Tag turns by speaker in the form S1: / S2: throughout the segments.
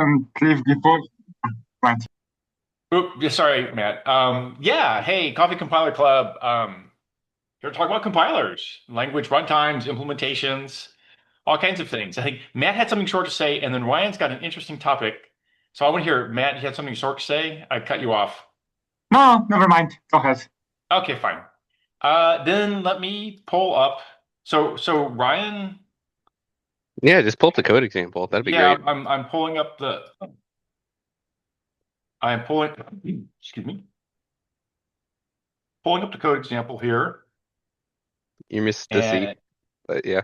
S1: and leave before. Right.
S2: Oop, yeah, sorry, Matt. Yeah, hey, Coffee Compiler Club. Here to talk about compilers, language runtimes, implementations, all kinds of things. I think Matt had something short to say, and then Ryan's got an interesting topic. So I want to hear, Matt, you had something short to say? I cut you off.
S1: No, never mind. Go ahead.
S2: Okay, fine. Then let me pull up. So Ryan,
S3: Yeah, just pull up the code example. That'd be
S2: yeah,
S3: great.
S2: I'm pulling up I'm pulling, excuse me, pulling up the code example here.
S3: You missed the C,
S2: And
S3: but yeah,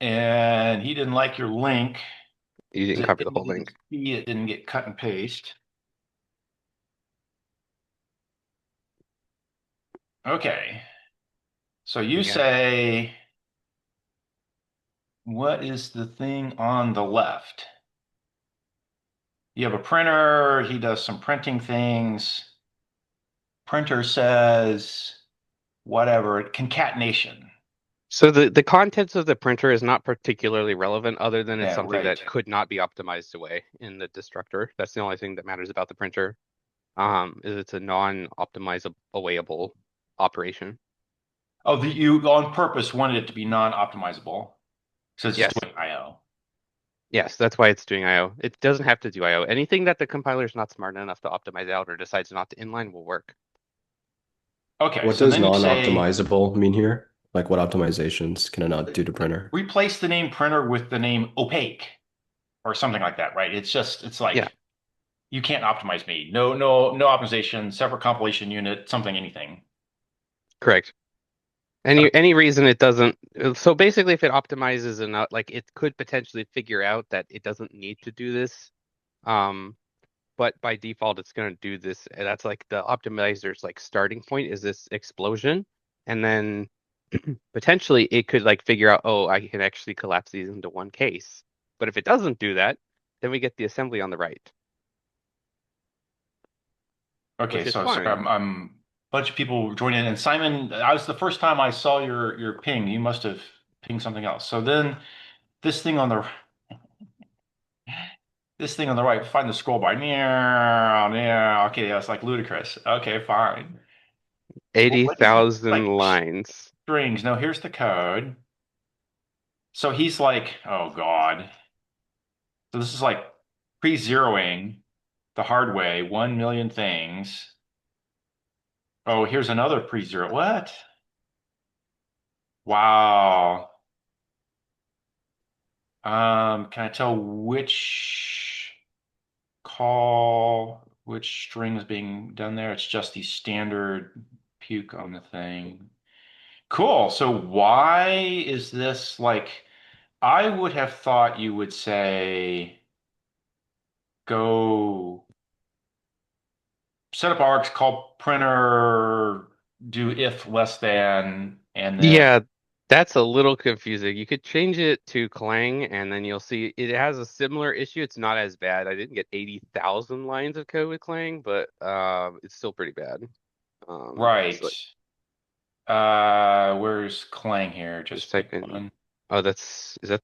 S2: and he didn't like your link
S3: you didn't
S2: because
S3: cover the whole link.
S2: it didn't get cut and paste. Okay. So you
S3: Yeah.
S2: say, what is the thing on the left? You have a printer, he does some printing things. Printer says whatever, concatenation.
S3: So the contents of the printer is not particularly relevant other than it's
S2: Yeah,
S3: something
S2: right.
S3: that could not be optimized away in the destructor. That's the only thing that matters about the printer. Is it's a non-optimizable operation.
S2: Oh, you on purpose wanted it to be non-optimizable. So it's just
S3: Yes.
S2: doing IO.
S3: Yes, that's why it's doing IO. It doesn't have to do IO. Anything that the compiler is not smart enough to optimize out or decides not to inline will work.
S2: Okay,
S4: What
S2: so
S4: does
S2: then you say
S4: non-optimizable mean here? Like what optimizations can I not do to printer?
S2: replace the name printer with the name opaque or something like that, right? It's
S3: Yeah,
S2: like you can't optimize me. No optimization, separate compilation unit, something, anything.
S3: correct. Any reason it doesn't, so basically if it optimizes enough, like it could potentially figure out that it doesn't need to do this. Um, but by default it's going to do this. And that's like the optimizer's like starting point is this explosion. And then potentially it could like figure out, oh, I can actually collapse these into one case. But if it doesn't do that, then we get the assembly on the right,
S2: Okay,
S3: which is
S2: so sorry,
S3: fine.
S2: I'm a bunch of people joining in. And Simon, I was the first time I saw your ping. You must have pinged something else. So then this thing on the this thing on the right, find the scroll bar. Yeah, yeah. Okay, that's like ludicrous. Okay, fine. Well, what is this?
S3: 80,000
S2: Like
S3: lines.
S2: strings. No, here's the code. So he's like, oh God. So this is like pre-zeroing the hard way, 1 million things. Oh, here's another pre-zero. What? Wow. Can I tell which string is being done there? It's just the standard puke on the thing. Cool. So why is this like, I would have thought you would say go set up args, call printer, do if less than, and then
S3: Yeah, that's a little confusing. You could change it to Clang and then you'll see it has a similar issue. It's not as bad. I didn't get 80,000 lines of code with Clang, but it's still pretty bad. It's
S2: right.
S3: like
S2: Where's Clang here?
S3: just
S2: Just pick
S3: type in.
S2: one.
S3: Oh, that's is that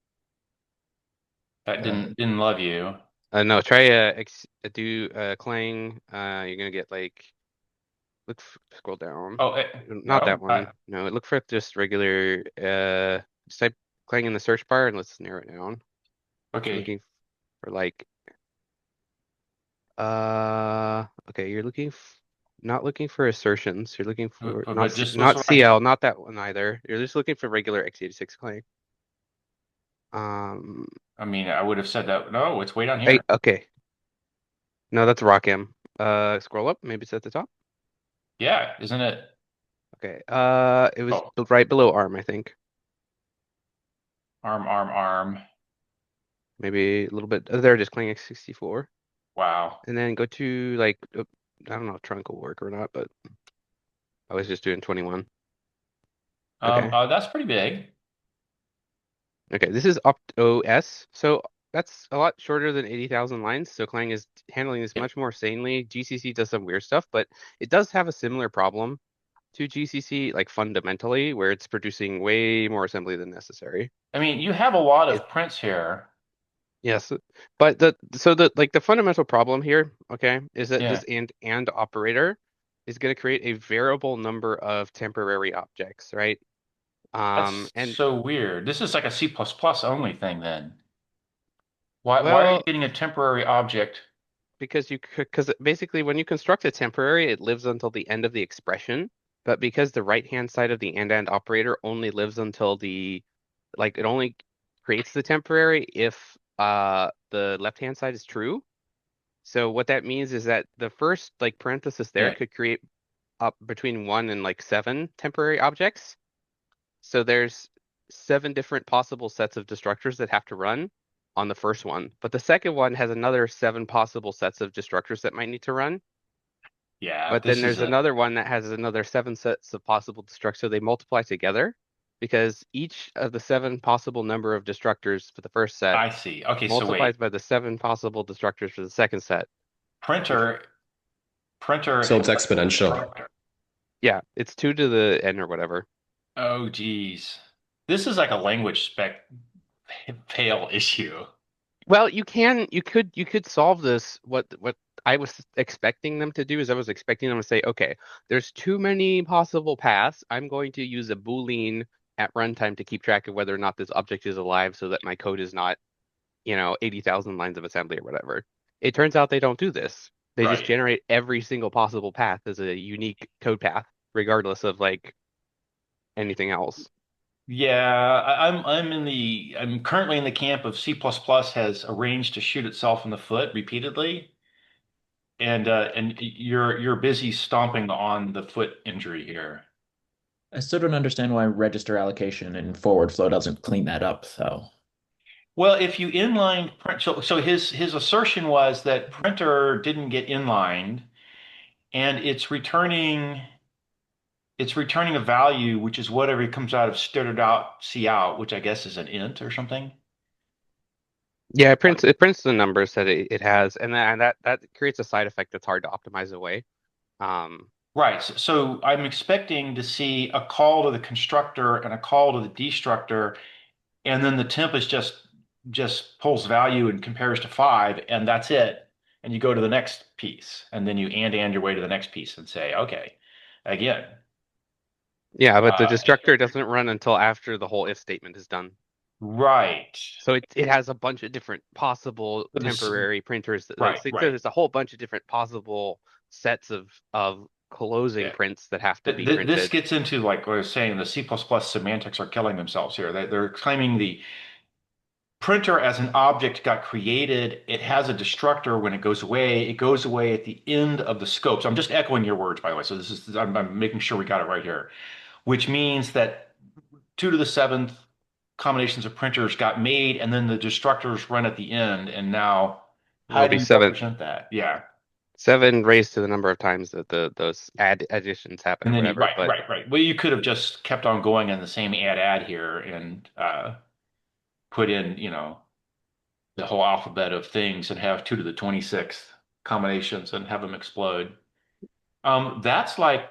S2: That
S4: Uh,
S2: didn't love you.
S3: no, try do Clang. You're gonna get like scroll down.
S2: Oh,
S3: Not that
S2: no.
S3: one. No, look for just regular just type Clang in the search bar and let's narrow it down. You're
S2: Okay.
S3: looking for like okay, you're not looking for assertions. You're looking for
S2: But just
S3: not
S2: so I can.
S3: CL, not that one either. You're just looking for regular x86 Clang. Um,
S2: I mean, I would have said that. No, it's way down
S3: hey,
S2: here.
S3: okay. No, that's RockM. Scroll up. Maybe it's at the top.
S2: Yeah, isn't it?
S3: Okay. It was
S2: Oh,
S3: right below ARM, I think.
S2: arm.
S3: Maybe a little bit. There, just Clang x64.
S2: Wow.
S3: And then go to like, I don't know if trunk will work or not, but I was just doing 21. Okay.
S2: That's pretty big.
S3: Okay, this is OptOS. So that's a lot shorter than 80,000 lines. So Clang is handling this
S2: Yep.
S3: much more sanely. GCC does some weird stuff, but it does have a similar problem to GCC, like fundamentally, where it's producing way more assembly than necessary.
S2: I mean, you have a lot
S3: It,
S2: of prints here.
S3: Yes, but the fundamental problem here, okay, is that
S2: Yeah.
S3: this and operator is going to create a variable number of temporary objects, right?
S2: That's
S3: And
S2: so weird. This is like a C++ only thing then. Why are you
S3: well,
S2: getting a temporary object?
S3: because basically when you construct a temporary, it lives until the end of the expression, but because the right-hand side of the and operator only lives until it only creates the temporary if the left-hand side is true. So what that means is that the first like parenthesis there
S2: Yeah.
S3: could create up between 1 and like 7 temporary objects. So there's 7 different possible sets of destructors that have to run on the first one. But the second one has another 7 possible sets of destructors that might need to run.
S2: Yeah,
S3: But then
S2: this is
S3: there's
S2: a
S3: another one that has another 7 sets of possible destructors. So they multiply together because each of the 7 possible number of destructors for the first set
S2: I see. Okay, so
S3: multiplies
S2: wait.
S3: by the 7 possible destructors for the second set, which
S2: Printer printer
S4: So
S2: has
S4: it's exponential.
S3: yeah, it's 2 to the n or whatever.
S2: Oh geez. This is like a language spec fail issue.
S3: Well, you could solve this. What I was expecting them to do is I was expecting them to say, okay, there's too many possible paths. I'm going to use a Boolean at runtime to keep track of whether or not this object is alive so that my code is not, 80,000 lines of assembly or whatever. It turns out they don't do this. They just
S2: Right.
S3: generate every single possible path as a unique code path, regardless of like anything else.
S2: Yeah, I'm currently in the camp of C++ has arranged to shoot itself in the foot repeatedly, and you're busy stomping on the foot injury here.
S5: I still don't understand why register allocation and forward flow doesn't clean that up, though.
S2: Well, if you inline print, so his assertion was that printer didn't get inlined, and it's returning a value which is whatever comes out of stdout out cout, which I guess is an int or something.
S3: Yeah, it prints the numbers that it has, and that creates a side effect that's hard to optimize away. Um,
S2: Right. So I'm expecting to see a call to the constructor and a call to the destructor, and then the temp is just pulls value and compares to 5, and that's it. And you go to the next piece, and then you and your way to the next piece and say, okay, again.
S3: yeah, but the
S2: Uh,
S3: destructor doesn't run until after the whole if statement is done.
S2: right.
S3: So it has a bunch of different possible
S2: But this,
S3: temporary printers. Like
S2: right,
S3: so
S2: right.
S3: there's a whole bunch of different possible sets of closing
S2: Yeah.
S3: prints that have to be
S2: This
S3: printed.
S2: gets into like what I was saying, the C++ semantics are killing themselves here. They're claiming the printer as an object got created. It has a destructor when it goes away. It goes away at the end of the scope. So I'm just echoing your words, by the way. So I'm making sure we got it right here, which means that 2 to the 7th combinations of printers got made, and then the destructors run at the end. And now, how
S3: It'll
S2: do
S3: be
S2: you
S3: seven
S2: represent that? Yeah.
S3: seven raised to the number of times that those additions happen
S2: And
S3: or
S2: then you,
S3: whatever.
S2: right,
S3: But
S2: right, right. Well, you could have just kept on going in the same add here and put in, the whole alphabet of things and have 2 to the 26th combinations and have them explode. That's like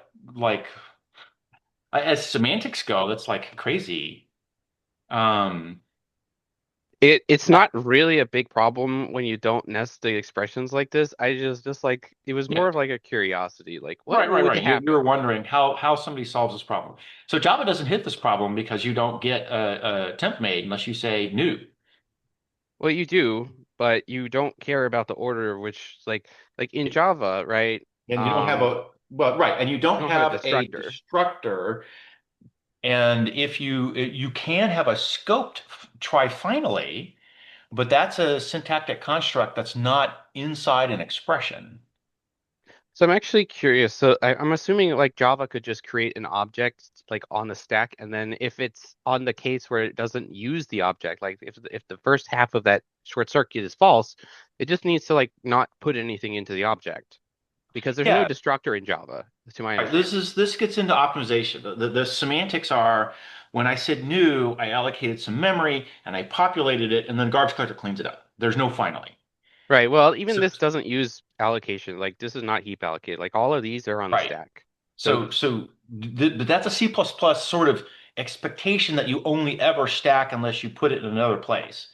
S2: as semantics go, that's like crazy. Um,
S3: it's not really a big problem when you don't nest the expressions like this. I just like it was
S2: yeah,
S3: more of like a curiosity, like what
S2: right, right,
S3: would
S2: right. You
S3: happen?
S2: were wondering how somebody solves this problem. So Java doesn't hit this problem because you don't get a temp made unless you say new,
S3: Well, you do, but you don't care about the order, which like in Java, right?
S2: and you don't have a well, right, and you
S3: You
S2: don't
S3: don't have a
S2: have a
S3: destructor.
S2: destructor. And if you can have a scoped try finally. But that's a syntactic construct that's not inside an expression.
S3: So I'm actually curious. So I'm assuming like Java could just create an object like on the stack, and then if it's on the case where it doesn't use the object, like if the first half of that short circuit is false, it just needs to like not put anything into the object because there's no
S2: Yeah,
S3: destructor in Java, to my
S2: right.
S3: understanding.
S2: This gets into optimization. The semantics are when I said new, I allocated some memory and I populated it, and then garbage collector cleans it up. There's no finally.
S3: Right. Well, even
S2: So
S3: this doesn't use allocation. Like this is not heap allocated. Like all of these are on the
S2: right.
S3: stack. So
S2: But that's a C++ sort of expectation that you only ever stack unless you put it in another place.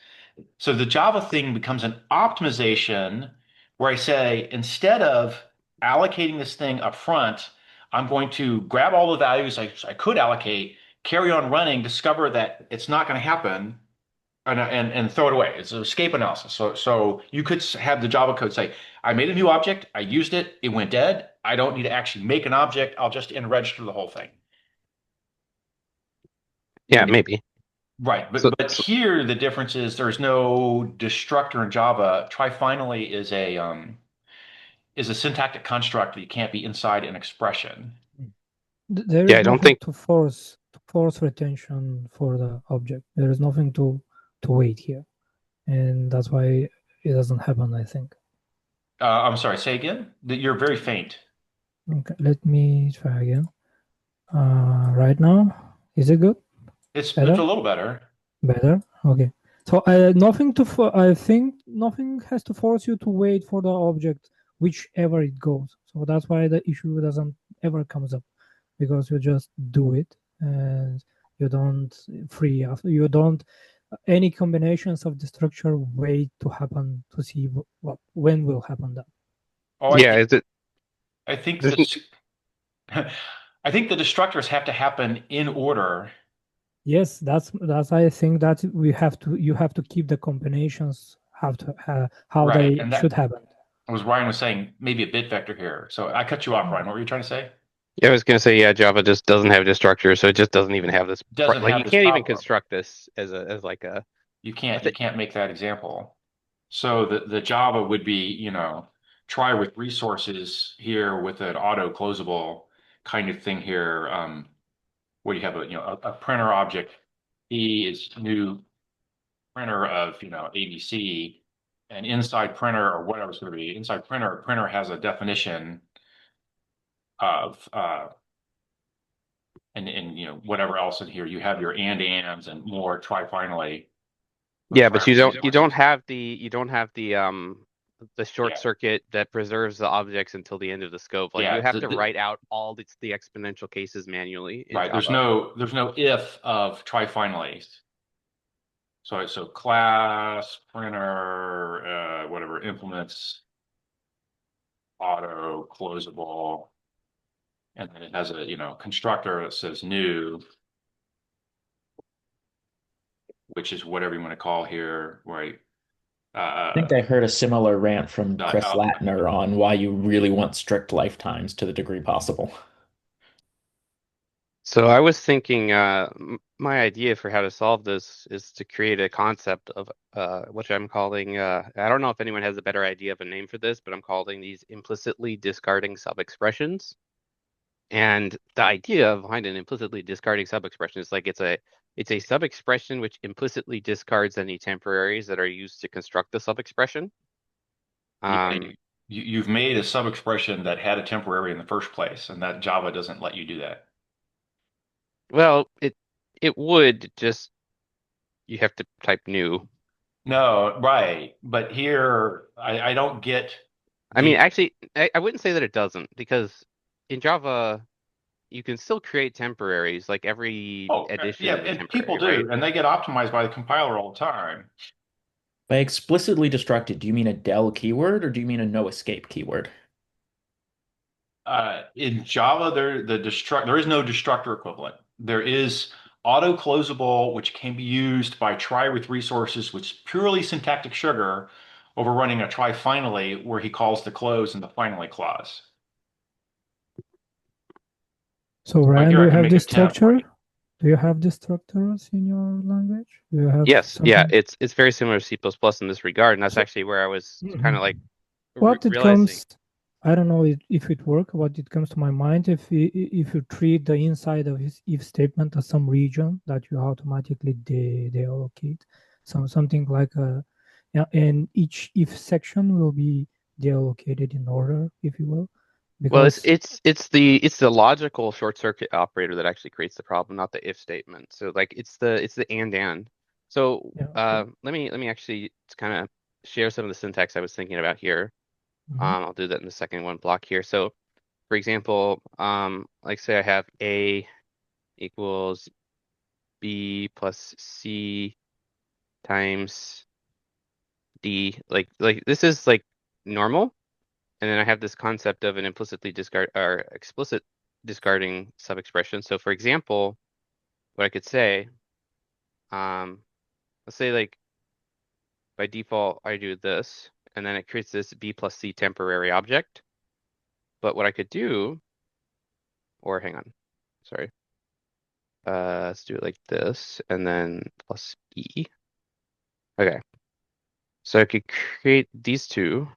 S2: So the Java thing becomes an optimization where I say, instead of allocating this thing up front, I'm going to grab all the values I could allocate, carry on running, discover that it's not going to happen, and throw it away. It's an escape analysis. So you could have the Java code say, I made a new object, I used it, it went dead. I don't need to actually make an object. I'll just register the whole thing.
S3: Yeah, maybe.
S2: Right,
S3: So,
S2: but
S3: so
S2: here the difference is there's no destructor in Java. Try finally is a syntactic construct that you can't be inside an expression.
S6: There
S3: yeah,
S6: is
S3: I don't
S6: nothing
S3: think.
S6: to force retention for the object. There is nothing to wait here, and that's why it doesn't happen, I think.
S2: I'm sorry, say again? That you're very faint.
S6: Okay, let me try again. Right now, is it good?
S2: It's a
S6: Better?
S2: little better.
S6: Better? Okay. So I think nothing has to force you to wait for the object whichever it goes. So that's why the issue doesn't ever comes up, because you just do it and you don't free after you don't any combinations of the structure wait to happen to see what when will happen that.
S2: Oh,
S3: Yeah, is it?
S2: I think
S3: There's,
S2: this I think the destructors have to happen in order.
S6: Yes, that's I think that you have to keep the combinations have to how
S2: Right.
S6: they
S2: And
S6: should
S2: that
S6: happen.
S2: was Ryan was saying maybe a bit vector here. So I cut you off, Ryan. What were you trying to say?
S3: I was gonna say, yeah, Java just doesn't have destructor, so it just doesn't even have this.
S2: Doesn't
S3: Like,
S2: have
S3: you
S2: this
S3: can't even
S2: problem.
S3: construct this as like
S2: You
S3: a
S2: can't make that example. So the Java would be, try with resources here with an auto closable kind of thing here. Where you have a printer object. P is new printer of, ABC, and inside printer or whatever it's going to be, inside printer has a definition of and whatever else in here. You have your ands and more, try finally.
S3: Yeah,
S2: Try
S3: but
S2: with
S3: you don't
S2: resources.
S3: have the short
S2: Yeah.
S3: circuit that preserves the objects until the end of the scope. Like, you
S2: Yeah.
S3: have to write out all the exponential cases manually in
S2: Right. There's
S3: Java.
S2: no if of try finally. So class, printer, whatever, implements, auto, closable, and then it has a, constructor that says new, which is whatever you want to call here, right?
S5: I think I heard a similar rant from
S2: Dot
S5: Chris Latner on why you really want strict lifetimes to the degree possible.
S3: So I was thinking, my idea for how to solve this is to create a concept of which I'm calling. I don't know if anyone has a better idea of a name for this, but I'm calling these implicitly discarding sub-expressions. And the idea behind an implicitly discarding sub-expression is like it's a sub-expression which implicitly discards any temporaries that are used to construct the sub-expression.
S2: Yeah, you've made a sub-expression that had a temporary in the first place, and that Java doesn't let you do that.
S3: Well, it would just you have to type new.
S2: No, right. But here, I don't get
S3: I mean,
S2: the.
S3: actually, I wouldn't say that it doesn't, because in Java you can still create temporaries. Like, every
S2: Oh,
S3: addition
S2: yeah,
S3: is a
S2: and people
S3: temporary, right?
S2: do, and they get optimized by the compiler all the time.
S5: By explicitly destructed, do you mean a del keyword or do you mean a no escape keyword?
S2: In Java, there is no destructor equivalent. There is auto closable, which can be used by try with resources, which is purely syntactic sugar, overrunning a try finally, where he calls the close in the finally clause.
S6: So
S2: But
S6: Ryan,
S2: here
S6: do
S2: I
S6: you
S2: can
S6: have
S2: make a
S6: this
S2: temp,
S6: structure?
S2: right?
S6: Do you have destructors in your language? Do you have
S3: Yes, yeah,
S6: something?
S3: it's very similar to C++ in this regard, and that's
S6: So
S3: actually where I was kind of
S6: mhm.
S3: like
S6: What it
S3: realizing.
S6: comes, I don't know if it work. What it comes to my mind, if you treat the inside of his if statement as some region that you automatically deallocate, something like a, yeah, and each if section will be deallocated in order, if you will,
S3: Well,
S6: because
S3: it's the logical short circuit operator that actually creates the problem, not the if statement. So, like, it's the and. So
S6: yeah, okay.
S3: let me actually kind of share some of the syntax I was thinking about here.
S6: Mhm.
S3: I'll do that in the second one block here. So, for example, like, say I have A equals B plus C times D, like this is like normal, and then I have this concept of an implicitly discard or explicit discarding sub-expression. So for example, what I could say, let's say like by default I do this, and then it creates this B plus C temporary object. But what I could do, or hang on, sorry. Let's do it like this, and then plus E. Okay. So I could create these two,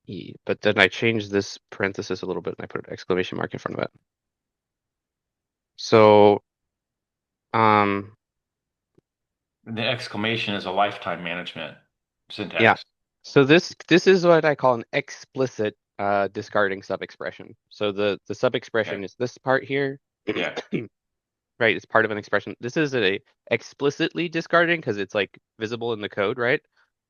S3: E, but then I change this parenthesis a little bit and I put an exclamation mark in front of it. So,
S2: The exclamation is a lifetime management syntax.
S3: Yeah. So this is what I call an explicit discarding sub-expression. So the sub-expression
S2: Okay.
S3: is this part here.
S2: Yeah.
S3: Right, it's part of an expression. This is a explicitly discarding because it's like visible in the code, right?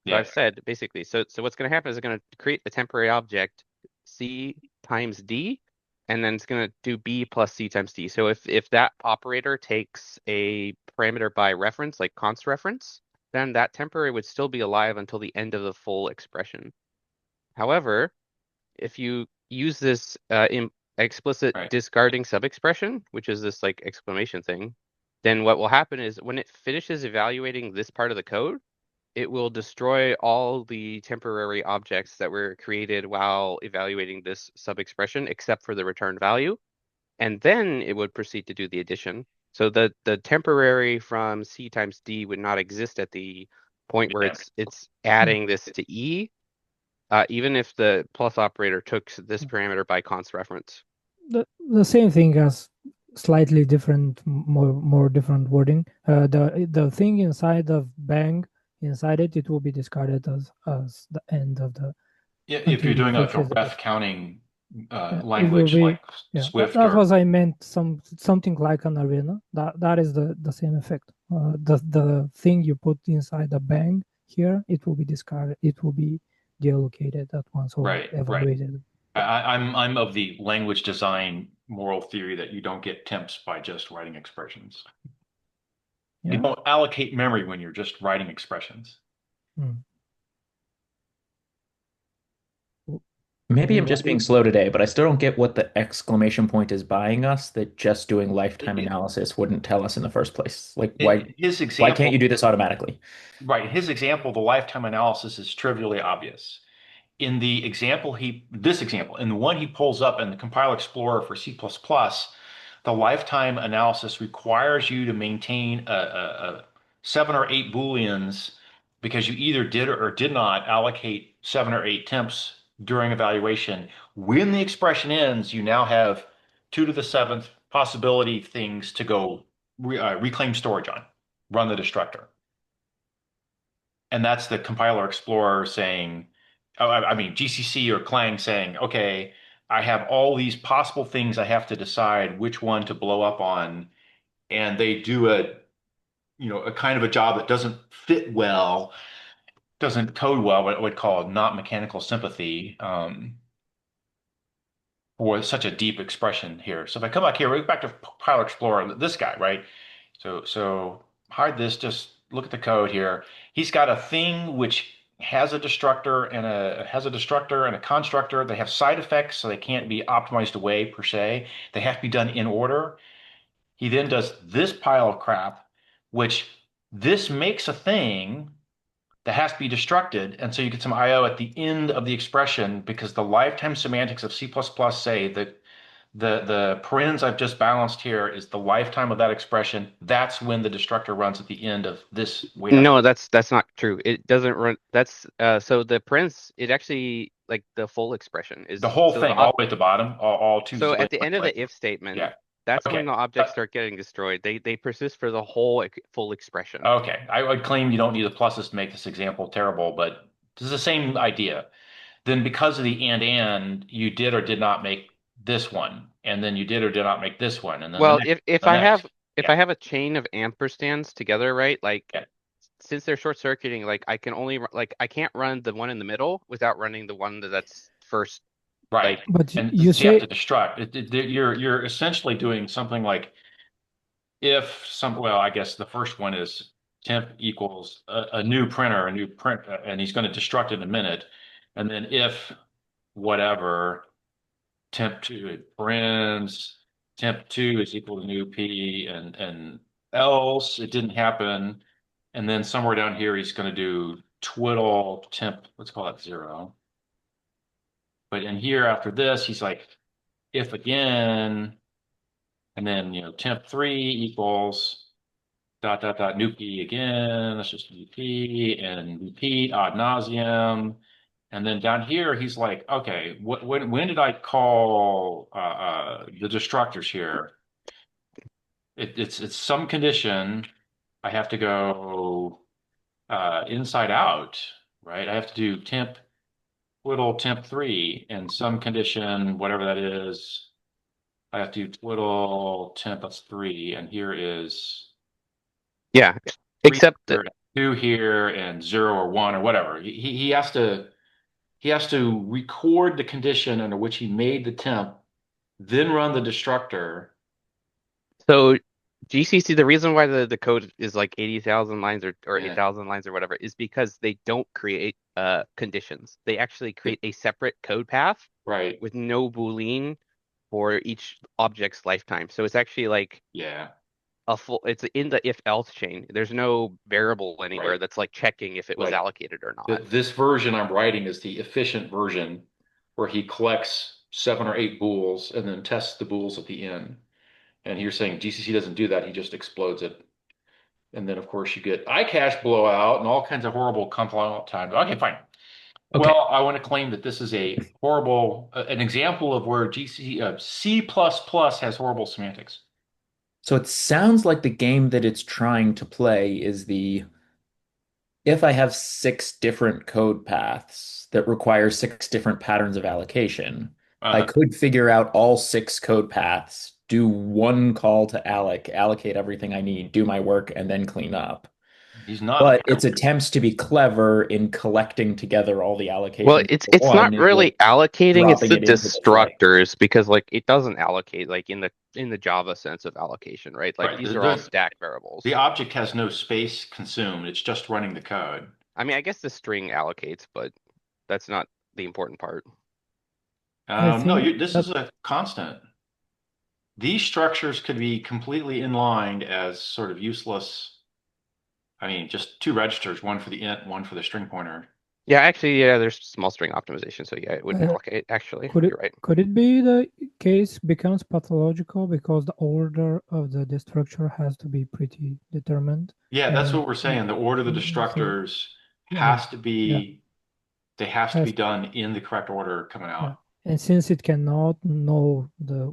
S3: So
S2: Yeah.
S3: I've said basically, so what's going to happen is it's going to create a temporary object C times D, and then it's going to do B plus C times D. So if that operator takes a parameter by reference, like const reference, then that temporary would still be alive until the end of the full expression. However, if you use this explicit
S2: Right.
S3: discarding sub-expression, which is this like exclamation thing, then what will happen is when it finishes evaluating this part of the code, it will destroy all the temporary objects that were created while evaluating this sub-expression, except for the return value. And then it would proceed to do the addition. So the temporary from C times D would not exist at the point where it's adding this to E, even if the plus operator took this parameter by const reference.
S6: The same thing as slightly different, more different wording. The thing inside of bang, inside it will be discarded as the end of the.
S2: If
S6: Until
S2: you're
S6: you
S2: doing a
S6: finish it.
S2: ref counting
S6: It will
S2: language
S6: be-
S2: like
S6: Yeah,
S2: Swift
S6: that
S2: or
S6: was I meant. Something like an arena. That is the same effect. The thing you put inside the bang here, it will be discarded. It will be deallocated at once or
S2: Right.
S6: evaluated.
S2: I'm of the language design moral theory that you don't get temps by just writing expressions. You
S6: Yeah.
S2: don't allocate memory when you're just writing expressions.
S5: Maybe I'm
S6: Okay,
S5: just being slow today, but I still don't get what the exclamation point is buying us that just doing lifetime analysis wouldn't tell us in the first place. Like,
S2: His
S5: why
S2: example,
S5: can't you do this automatically?
S2: right? His example, the lifetime analysis is trivially obvious. In the example in the one he pulls up in the Compile Explorer for C++, the lifetime analysis requires you to maintain a 7 or 8 booleans because you either did or did not allocate 7 or 8 temps during evaluation. When the expression ends, you now have 2 to the 7th possibility things to go reclaim storage on, run the destructor. And that's the compiler explorer saying, I mean, GCC or Clang saying, okay, I have all these possible things I have to decide which one to blow up on. And they do a kind of a job that doesn't fit well, doesn't code well, what I would call not mechanical sympathy, for such a deep expression here. So if I come back here, we're back to Compiler Explorer, this guy, right? So hide this, just look at the code here. He's got a thing which has a destructor and a constructor. They have side effects, so they can't be optimized away per se. They have to be done in order. He then does this pile of crap, which this makes a thing that has to be destructed. And so you get some IO at the end of the expression because the lifetime semantics of C++ say that the parens I've just balanced here is the lifetime of that expression. That's when the destructor runs at the end of this wait.
S3: No, that's not true. It doesn't run. That's so the parens. It actually like the full expression is
S2: The whole
S3: so
S2: thing, all the way at the bottom, all two.
S3: So at the end of the if statement,
S2: yeah.
S3: that's
S2: Okay.
S3: when the objects start getting destroyed. They persist for the whole full expression.
S2: Okay, I would claim you don't need the pluses to make this example terrible, but this is the same idea. Then because of the and, you did or did not make this one, and then you did or did not make this one, and then
S3: Well,
S2: the next,
S3: if
S2: the
S3: I
S2: next.
S3: have I have a chain of ampersands together, right? Like
S2: Yeah.
S3: since they're short circuiting, like I can only like I can't run the one in the middle without running the one that's first.
S2: Right.
S3: Like,
S6: But
S2: And
S6: you
S2: you
S6: say
S2: have to destruct. You're essentially doing something like if some, well, I guess the first one is temp equals a new printer, and he's going to destruct it in a minute. And then if whatever temp2 it prints, temp2 is equal to new p, and else it didn't happen. And then somewhere down here, he's going to do twiddle temp, let's call that 0. But in here after this, he's like, if again, and then, temp3 equals dot, dot, dot, new p again. Let's just do p and repeat ad nauseum. And then down here, he's like, okay, when did I call the destructors here? It's some condition. I have to go inside out, right? I have to do temp twiddle temp3 and some condition, whatever that is. I have to do twiddle temp, that's 3, and here is
S3: Yeah,
S2: 3
S3: except
S2: here, 2 here, and 0 or 1 or whatever. He has to record the condition under which he made the temp, then run the destructor.
S3: so GCC, the reason why the code is like 80,000 lines or
S2: Yeah.
S3: 8,000 lines or whatever is because they don't create conditions. They actually create a separate code path
S2: Right.
S3: with no Boolean for each object's lifetime. So it's actually like
S2: Yeah.
S3: it's in the if else chain. There's no variable anywhere
S2: Right.
S3: that's like checking if it was
S2: Right.
S3: allocated or not.
S2: This version I'm writing is the efficient version where he collects 7 or 8 bools and then tests the bools at the end. And you're saying GCC doesn't do that. He just explodes it. And then, of course, you get iCache blowout and all kinds of horrible compile times. Okay, fine.
S5: Okay.
S2: Well, I want to claim that this is a horrible, an example of where C++ has horrible semantics.
S5: So it sounds like the game that it's trying to play is if I have 6 different code paths that require 6 different patterns of allocation, I could figure out all 6 code paths, do one call to allocate everything I need, do my work, and then clean up.
S2: He's not.
S5: But its attempts to be clever in collecting together all the
S3: Well,
S5: allocations
S3: it's
S5: for
S3: not
S5: one is
S3: really
S5: like
S3: allocating, it's
S5: dropping
S3: the
S5: it into the flame.
S3: destructors because like it doesn't allocate like in the Java sense of allocation, right? Like
S2: Right.
S3: these are all stack variables.
S2: The object has no space consumed. It's just running the code.
S3: I mean, I guess the string allocates, but that's not the important part.
S2: No, this is a constant. These structures could be completely inlined as sort of useless. I mean, just 2 registers, one for the int, one for the string pointer.
S3: Yeah, actually, yeah, there's small string optimization, so yeah, it wouldn't allocate, actually. You're right.
S6: Could it be the case becomes pathological because the order of the destructor has to be pretty determined?
S2: Yeah, that's what we're saying. The order of the destructors has to be, they have to be done in the correct order coming out.
S6: Yeah. And since it cannot know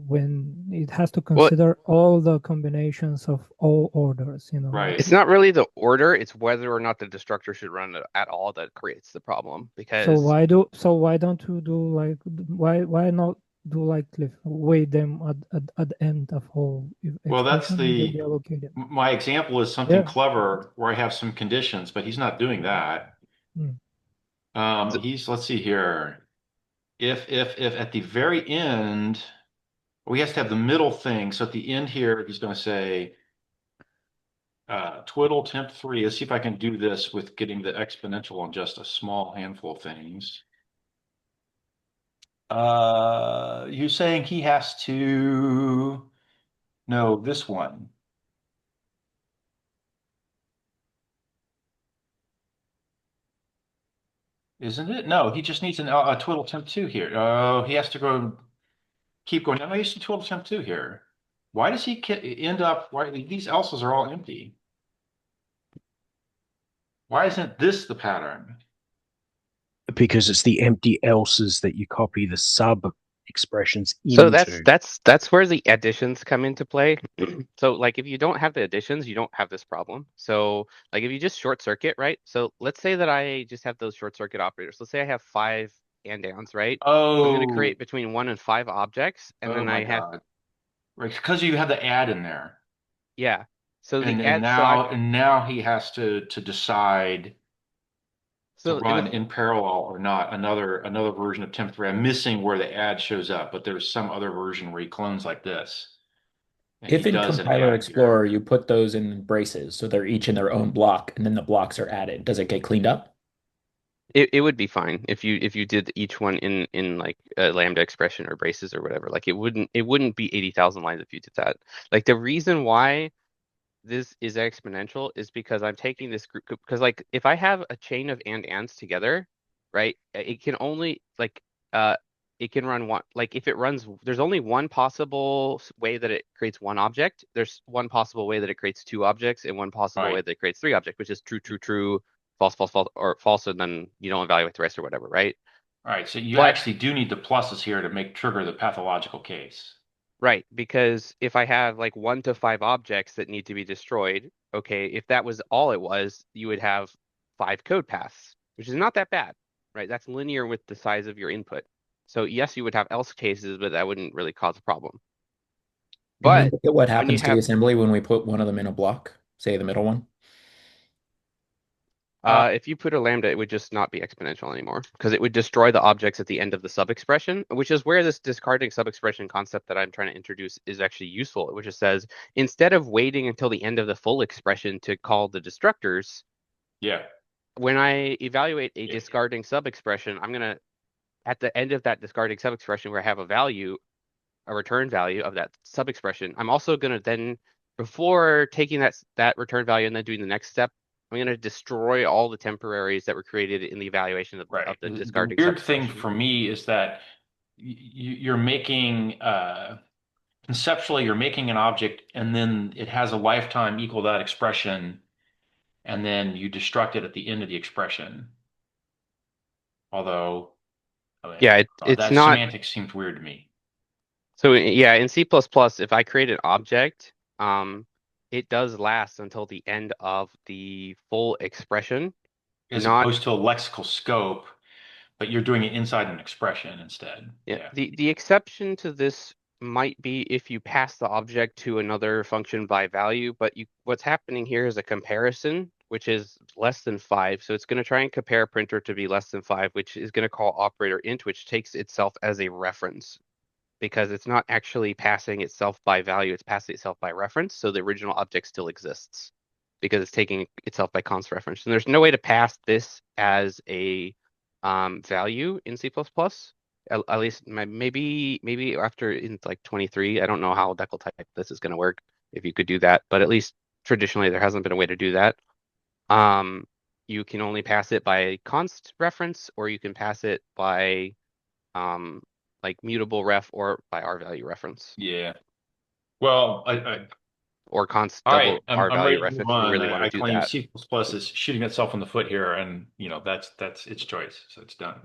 S6: when it has to consider all the combinations of all orders,
S2: Right.
S3: It's not really the order; it's whether or not the destructor should run at all that creates the problem. Because
S6: why don't you do like why not do like weigh them at the end of whole?
S2: Well, that's my example is something clever where I have some conditions, but he's not doing that. Let's see here. If at the very end, he has to have the middle thing. So at the end here, he's going to say twiddle temp3. Let's see if I can do this with getting the exponential on just a small handful of things. You're saying he has to know this one. Isn't it? No, he just needs a twiddle temp2 here. Oh, he has to keep going. No, he needs to twiddle temp2 here. Why does he end up? Why these else's are all empty? Why isn't this the pattern?
S7: Because it's the empty else's that you copy the sub expressions into.
S3: So that's where the additions come into play. So like if you don't have the additions, you don't have this problem. So like if you just short circuit, right? So let's say that I just have those short circuit operators. Let's say I have 5 and-downs, right?
S2: Oh,
S3: I'm going to create between 1 and 5 objects, and then I have
S2: right, because you have the add in there.
S3: Yeah. So
S2: and now he has to decide to run in parallel or not another version of temp3. I'm missing where the add shows up, but there's some other version where he clones like this. And
S5: If
S2: he
S5: in
S2: does an
S5: Compiler
S2: add
S5: Explorer
S2: here.
S5: you put those in braces, so they're each in their own block, and then the blocks are added, does it get cleaned up?
S3: It would be fine if you did each one in like a lambda expression or braces or whatever. Like it wouldn't be 80,000 lines if you did that. Like the reason why this is exponential is because I'm taking this group because like if I have a chain of ands together, right? It can only like it can run one like if it runs there's only one possible way that it creates one object. There's one possible way that it creates two objects and one possible way
S2: Right.
S3: that it creates three objects, which is true, true, true, false, false, false, or false, and then you don't evaluate the rest or whatever, right?
S2: All right. So you
S3: But
S2: actually do need the pluses here to make trigger the pathological case.
S3: right, because if I have like 1 to 5 objects that need to be destroyed, okay, if that was all it was, you would have 5 code paths, which is not that bad, right? That's linear with the size of your input. So yes, you would have else cases, but that wouldn't really cause a problem.
S5: And then
S3: But
S5: look at what
S3: when you
S5: happens to the
S3: have
S5: assembly when we put one of them in a block, say the middle one.
S3: if you put a lambda, it would just not be exponential anymore because it would destroy the objects at the end of the sub-expression, which is where this discarding sub-expression concept that I'm trying to introduce is actually useful, which just says instead of waiting until the end of the full expression to call the destructors,
S2: Yeah.
S3: when I evaluate a discarding sub-expression, I'm going to, at the end of that discarding sub-expression where I have a value, a return value of that sub-expression, I'm also going to then, before taking that return value and then doing the next step, I'm going to destroy all the temporaries that were created in the evaluation of
S2: Right.
S3: the
S2: The
S3: discarding
S2: weird thing
S3: sub-expression.
S2: for me is that you're making conceptually you're making an object and then it has a lifetime equal that expression, and then you destruct it at the end of the expression. Although, I mean,
S3: Yeah, it's
S2: that
S3: not.
S2: semantics seems weird to me.
S3: So yeah, in C++, if I create an object, it does last until the end of the full expression,
S2: As
S3: not.
S2: opposed to a lexical scope, but you're doing it inside an expression instead.
S3: Yeah,
S2: Yeah.
S3: the exception to this might be if you pass the object to another function by value, but what's happening here is a comparison, which is less than 5. So it's going to try and compare printer to be less than 5, which is going to call operator int, which takes itself as a reference because it's not actually passing itself by value, it's passing itself by reference. So the original object still exists because it's taking itself by const reference. And there's no way to pass this as a value in C++. At least maybe after in like 23, I don't know how decal type this is going to work if you could do that, but at least traditionally there hasn't been a way to do that. You can only pass it by const reference, or you can pass it by like mutable ref or by R value reference,
S2: Yeah. Well,
S3: or const
S2: all right.
S3: double R
S2: I'm
S3: value
S2: ready to
S3: ref
S2: move
S3: if you
S2: on.
S3: really want to
S2: I
S3: do
S2: claim
S3: that.
S2: C++ is shooting itself in the foot here, and that's its choice, so it's done.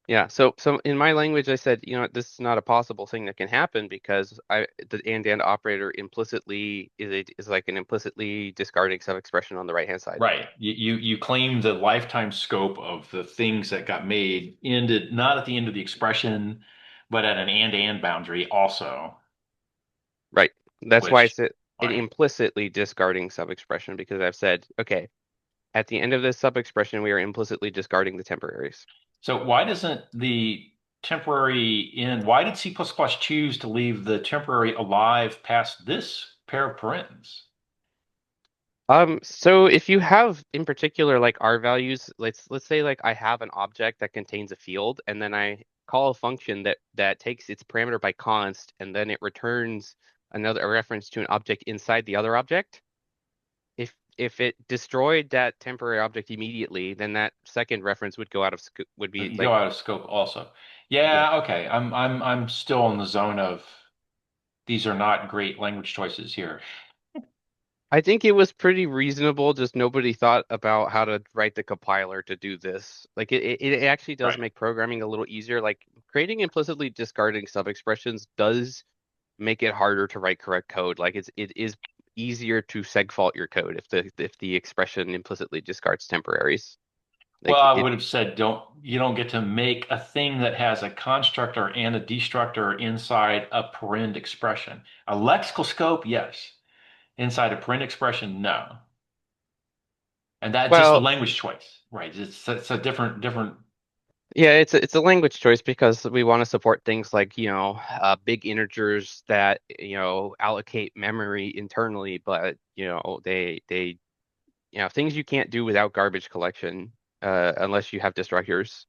S3: Yeah, so in my language, I said, this is not a possible thing that can happen because the and operator implicitly is like an implicitly discarding sub-expression on the right-hand side.
S2: Right. You claim the lifetime scope of the things that got made ended not at the end of the expression, but at an and boundary also,
S3: Right. That's why
S2: which,
S3: it's an
S2: right.
S3: implicitly discarding sub-expression because I've said, okay, at the end of this sub-expression, we are implicitly discarding the temporaries.
S2: So why doesn't the temporary end, why did C++ choose to leave the temporary alive past this pair of parens?
S3: So if you have in particular like R values, let's say like I have an object that contains a field, and then I call a function that takes its parameter by const, and then it returns a reference to an object inside the other object. If it destroyed that temporary object immediately, then that second reference would go out of would be
S2: You
S3: like
S2: go out of scope also.
S3: yeah.
S2: Yeah, okay. I'm still in the zone of these are not great language choices here.
S3: I think it was pretty reasonable, just nobody thought about how to write the compiler to do this. Like it actually does
S2: Right.
S3: make programming a little easier. Like creating implicitly discarding sub-expressions does make it harder to write correct code. Like it is easier to segfault your code if the expression implicitly discards temporaries.
S2: Well,
S3: Like
S2: I
S3: it
S2: would have said you don't get to make a thing that has a constructor and a destructor inside a parent expression. A lexical scope, yes. Inside a parent expression, no. And that's just a
S3: well,
S2: language choice, right? It's a different.
S3: Yeah, it's a language choice because we want to support things like, big integers that, allocate memory internally, but, things you can't do without garbage collection, unless you have destructors,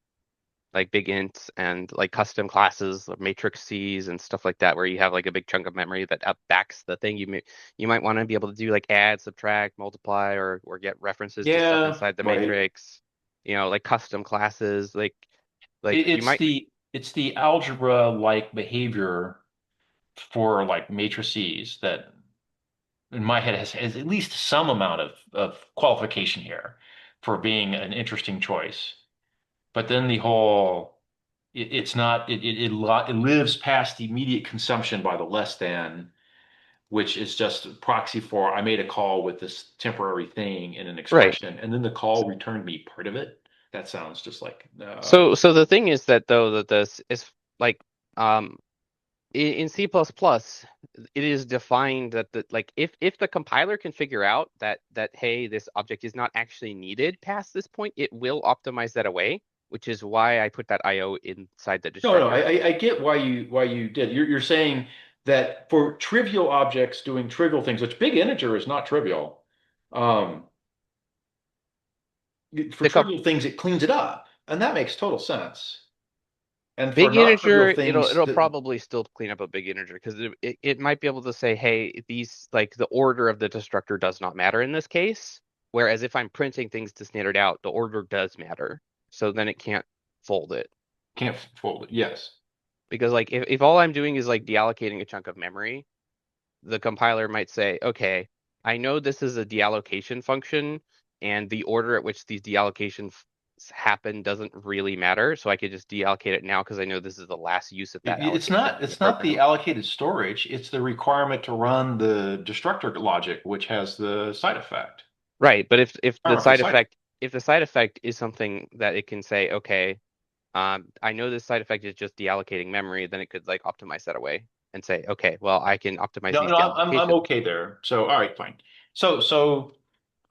S3: like big ints and like custom classes, matrix Cs and stuff like that, where you have like a big chunk of memory that backs the thing. You might want to be able to do like add, subtract, multiply, or get references to stuff
S2: Yeah,
S3: inside the
S2: right.
S3: matrix. Like custom classes, like
S2: It,
S3: you
S2: it's
S3: might.
S2: the it's the algebra-like behavior for like matrices that in my head has at least some amount of qualification here for being an interesting choice. But then the whole it's not it lives past the immediate consumption by the less than, which is just a proxy for I made a call with this temporary thing in an
S3: Right.
S2: expression, and then the call returned me part of it. That sounds just like
S3: So the thing is that though that this is like um in C++, it is defined that like if the compiler can figure out that hey, this object is not actually needed past this point, it will optimize that away, which is why I put that IO inside the
S2: no.
S3: destructor.
S2: I get why you did. You're saying that for trivial objects doing trivial things, which big integer is not trivial. Um, for
S3: The comp
S2: trivial things, it cleans it up, and that makes total sense. And for
S3: Big
S2: not trivial
S3: integer,
S2: things,
S3: it'll probably still clean up a big integer because it might be able to say, hey, these like the order of the destructor does not matter in this case. Whereas if I'm printing things to standard out, the order does matter. So then it can't fold it.
S2: can't fold it. Yes.
S3: Because like if all I'm doing is like deallocating a chunk of memory, the compiler might say, okay, I know this is a deallocation function, and the order at which these deallocations happen doesn't really matter, so I could just deallocate it now because I know this is the last use of that
S2: It's
S3: allocation
S2: not
S3: in the
S2: it's not the
S3: program.
S2: allocated storage, it's the requirement to run the destructor logic, which has the side effect.
S3: Right, but if the
S2: Requirement for the
S3: side
S2: side
S3: effect if the side effect is something that it can say, okay, I know this side effect is just deallocating memory, then it could like optimize that away and say, okay, well, I can optimize
S2: No,
S3: these
S2: no, I'm
S3: deallocations.
S2: okay there. So all right, fine. So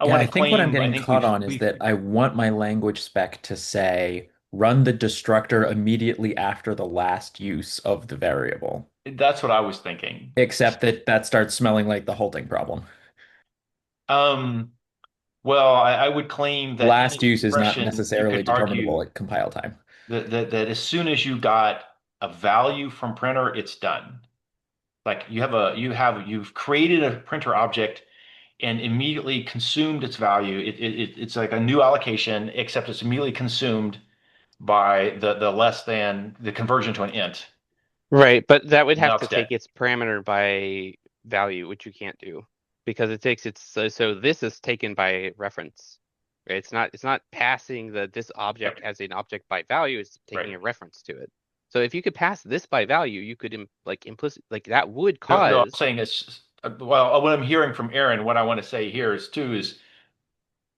S2: I
S5: Yeah,
S2: want
S5: I
S2: to
S5: think what I'm
S2: claim I
S5: getting
S2: think
S5: caught on is
S2: we've
S5: that I want my language spec to say run the destructor immediately after the last use of the variable.
S2: that's what I was thinking.
S5: Except that that starts smelling like the halting problem.
S2: Um, well, I would claim that in
S5: Last
S2: an
S5: use is not
S2: expression you
S5: necessarily
S2: could
S5: determinable
S2: argue
S5: at compile time.
S2: that as soon as you got a value from printer, it's done. Like you've created a printer object and immediately consumed its value. It's like a new allocation, except it's immediately consumed by the less than the conversion to an int.
S3: Right, but that would have
S2: Now
S3: to
S2: it's dead.
S3: take its parameter by value, which you can't do because it takes its so this is taken by reference. Right? It's not passing this object
S2: Yep.
S3: as an object by value, it's
S2: Right.
S3: taking a reference to it. So if you could pass this by value, you could implicit like that would
S2: No, I'm
S3: cause.
S2: saying it's well, what I'm hearing from Aaron, what I want to say here is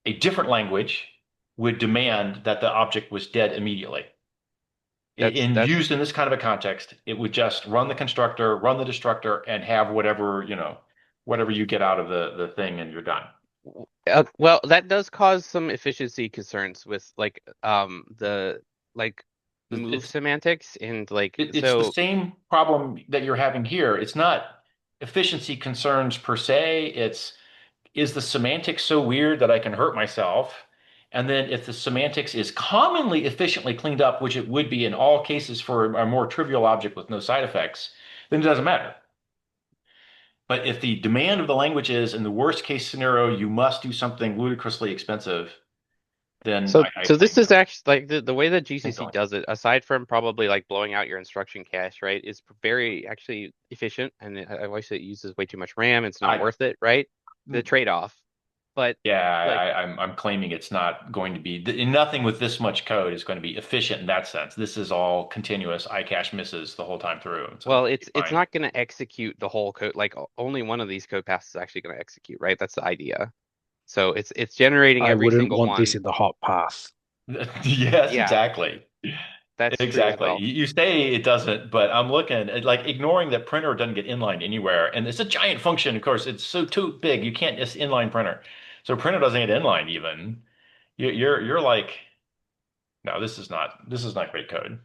S2: a different language would demand that the object was dead immediately.
S3: That's
S2: In
S3: that
S2: used in this kind of a context, it would just run the constructor, run the destructor, and have whatever, whatever you get out of the thing, and you're done.
S3: well, that does cause some efficiency concerns with the like move
S2: It's
S3: semantics and like
S2: it's the
S3: so.
S2: same problem that you're having here. It's not efficiency concerns per se. It's is the semantics so weird that I can hurt myself? And then if the semantics is commonly efficiently cleaned up, which it would be in all cases for a more trivial object with no side effects, then it doesn't matter. But if the demand of the language is in the worst case scenario, you must do something ludicrously expensive, then I
S3: So this
S2: claim
S3: is
S2: no.
S3: actually like the way that
S2: Keep
S3: GCC
S2: going.
S3: does it, aside from probably like blowing out your instruction cache, right, is very actually efficient. And I wish it uses way too much RAM. It's not
S2: I
S3: worth it, right? The trade-off. But
S2: Yeah,
S3: like,
S2: I'm claiming it's not going to be nothing with this much code is going to be efficient in that sense. This is all continuous iCache misses the whole time through, so
S3: well,
S2: it'll be
S3: it's
S2: fine.
S3: not going to execute the whole code. Like only one of these code passes is actually going to execute, right? That's the idea. So it's generating
S7: I
S3: every
S7: wouldn't
S3: single
S7: want this
S3: one.
S7: in the hot path.
S2: Yes,
S3: Yeah,
S2: exactly.
S3: that's true as
S2: Exactly.
S3: well.
S2: You say it doesn't, but I'm looking at like ignoring that printer doesn't get inline anywhere. And it's a giant function, of course. It's so too big. You can't just inline printer. So printer doesn't get inline even. You're like, No, this is not great code.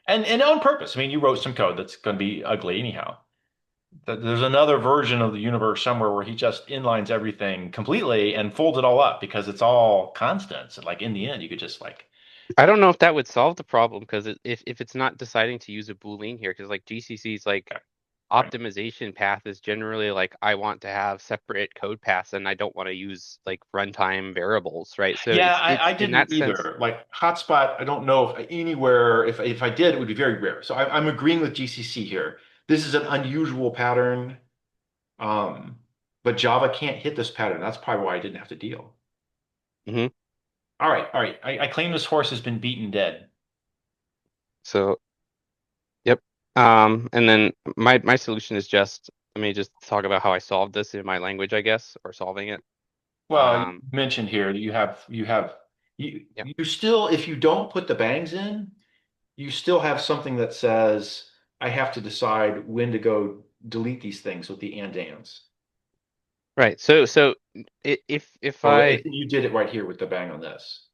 S2: And on purpose. I mean, you wrote some code that's going to be ugly anyhow. There's another version of the universe somewhere where he just inlines everything completely and folds it all up because it's all constants. And like in the end, you could just like,
S3: I don't know if that would solve the problem because if it's not deciding to use a Boolean here, because like GCC's like
S2: right.
S3: optimization path is generally like I want to have separate code paths and I don't want to use like runtime variables, right? So
S2: Yeah,
S3: it's
S2: I
S3: in
S2: didn't
S3: that sense.
S2: either. Like hotspot, I don't know if anywhere, if I did, it would be very rare. So I'm agreeing with GCC here. This is an unusual pattern. Um, but Java can't hit this pattern. That's probably why I didn't have to deal.
S3: Hmm.
S2: All right, all right. I claim this horse has been beaten dead.
S3: So yep. And then my solution is just let me just talk about how I solved this in my language, I guess, or solving it.
S2: Well, you mentioned here that
S3: Yep.
S2: you still, if you don't put the bangs in, you still have something that says I have to decide when to go delete these things with the and ands.
S3: Right. So if
S2: Oh,
S3: I
S2: you did it right here with the bang on this.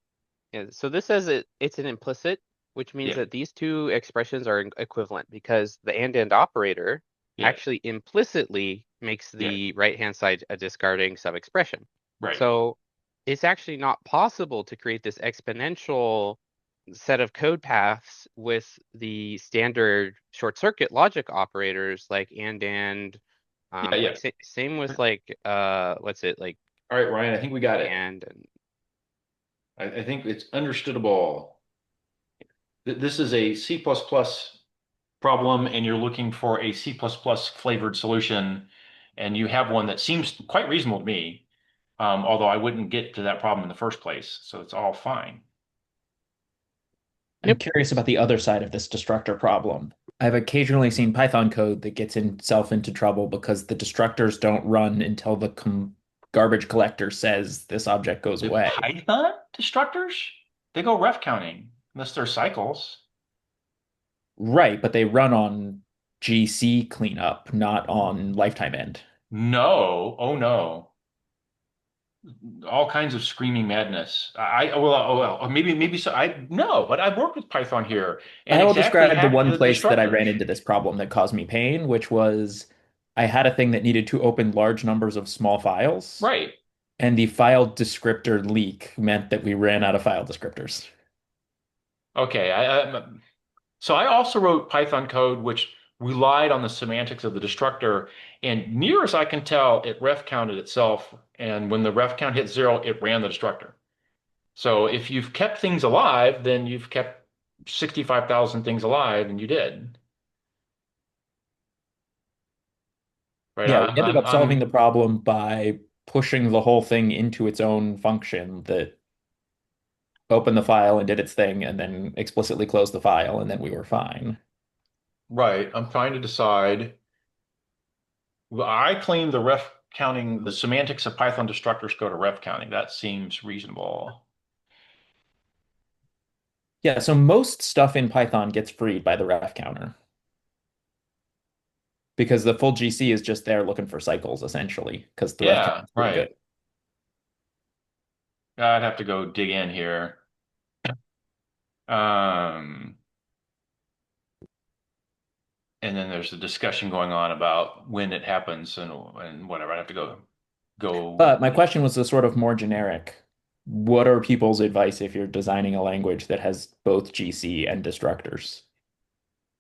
S3: yeah, so this says it's an implicit, which means
S2: Yeah.
S3: that these two expressions are equivalent because the and operator
S2: Yeah.
S3: actually implicitly makes the right-hand side a discarding sub-expression.
S2: Right.
S3: So it's actually not possible to create this exponential set of code paths with the standard short circuit logic operators like and
S2: Yeah, yeah.
S3: like same with like what's it like
S2: All right, Ryan, I think we got it.
S3: and
S2: I think it's understandable. This is a C++ problem, and you're looking for a C++ flavored solution, and you have one that seems quite reasonable to me, although I wouldn't get to that problem in the first place, so it's all fine.
S5: I'm curious about the other side of this destructor problem. I've occasionally seen Python code that gets itself into trouble because the destructors don't run until the garbage collector says this object goes
S2: The
S5: away.
S2: Python destructors, they go ref counting, unless they're cycles.
S5: Right, but they run on GC cleanup, not on lifetime end.
S2: No, oh no. All kinds of screaming madness. Well, maybe so. I no, but I've worked with Python here and
S5: I will
S2: exactly
S5: describe the
S2: hacked
S5: one
S2: the
S5: place that I ran
S2: destructors.
S5: into this problem that caused me pain, which was I had a thing that needed to open large numbers of small files,
S2: Right.
S5: and the file descriptor leak meant that we ran out of file descriptors.
S2: Okay. So I also wrote Python code which relied on the semantics of the destructor, and near as I can tell, it ref counted itself, and when the ref count hit 0, it ran the destructor. So if you've kept things alive, then you've kept 65,000 things alive, and you did. Right?
S5: Yeah, we ended up solving the problem by pushing the whole thing into its own function that opened the file and did its thing and then explicitly closed the file, and then we were fine.
S2: Right. I'm trying to decide. Well, I claim the ref counting, the semantics of Python destructors go to ref counting. That seems reasonable.
S5: Yeah, so most stuff in Python gets freed by the ref counter because the full GC is just there looking for cycles essentially because the ref counter
S2: Yeah,
S5: is pretty
S2: right.
S5: good.
S2: I'd have to go dig in here. Um, and then there's a discussion going on about when it happens and whatever. I'd have to go.
S5: But my question was the sort of more generic. What are people's advice if you're designing a language that has both GC and destructors?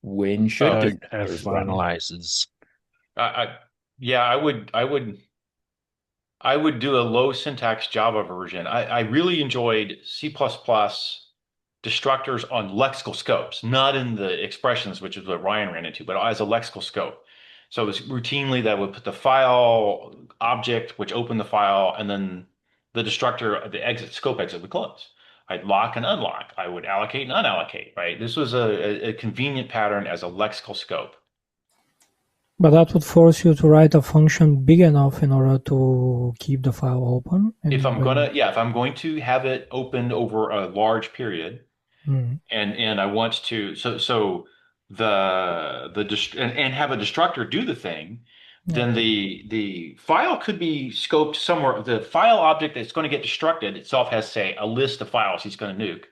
S5: When should
S7: Don't have
S5: destructors run?
S7: finalizers.
S2: Yeah, I would do a low syntax Java version. I really enjoyed C++ destructors on lexical scopes, not in the expressions, which is what Ryan ran into, but as a lexical scope. So it was routinely that would put the file object, which opened the file, and then the destructor, the exit scope exit would close. I'd lock and unlock. I would allocate and unallocate, right? This was a convenient pattern as a lexical scope.
S6: But that would force you to write a function big enough in order to keep the file open.
S2: If I'm going to have it opened over a large period, and I want to and have a destructor do the thing, then the file could be scoped somewhere. The file object that's going to get destructed itself has, say, a list of files he's going to nuke.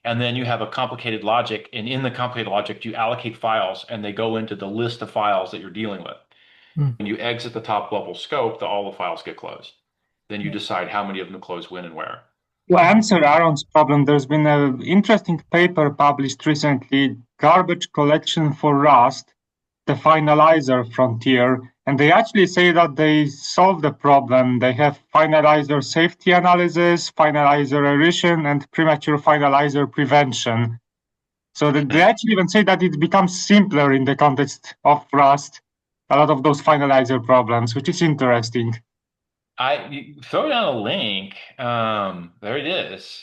S2: And then you have a complicated logic, and in the complicated logic, you allocate files, and they go into the list of files that you're dealing with. When you exit the top level scope, all the files get closed. Then you decide how many of them close when and where.
S1: To answer Aaron's problem, there's been an interesting paper published recently, Garbage Collection for Rust, the finalizer frontier, and they actually say that they solve the problem. They have finalizer safety analysis, finalizer erosion, and premature finalizer prevention. So that they actually even say that it becomes simpler in the context of Rust, a lot of those finalizer problems, which is interesting.
S2: You throw down a link. There it is.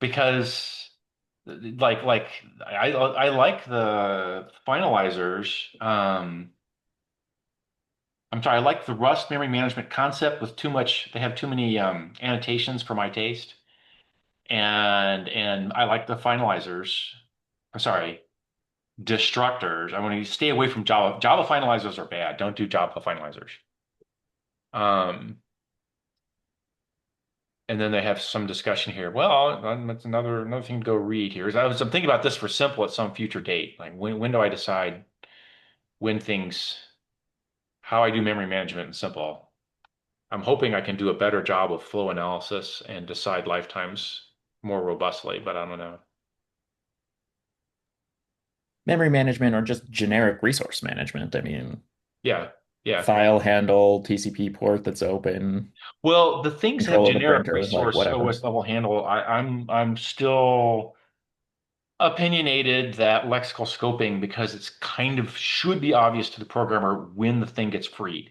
S2: Because I like the finalizers. I'm sorry, I like the Rust memory management concept with too much. They have too many annotations for my taste, and I like the finalizers. I'm sorry, destructors. I want to stay away from Java. Java finalizers are bad. Don't do Java finalizers. And then they have some discussion here. Well, that's another thing to go read here. I'm thinking about this for simple at some future date. Like when do I decide how I do memory management in simple? I'm hoping I can do a better job of flow analysis and decide lifetimes more robustly, but I don't know.
S5: Memory management or just generic resource management. I mean,
S2: Yeah.
S5: file handle, TCP port that's open.
S2: Well, the things that have
S5: Control of the
S2: generic
S5: printer, like
S2: resource
S5: whatever.
S2: OS level handle, I'm still opinionated that lexical scoping, because it's kind of should be obvious to the programmer when the thing gets freed.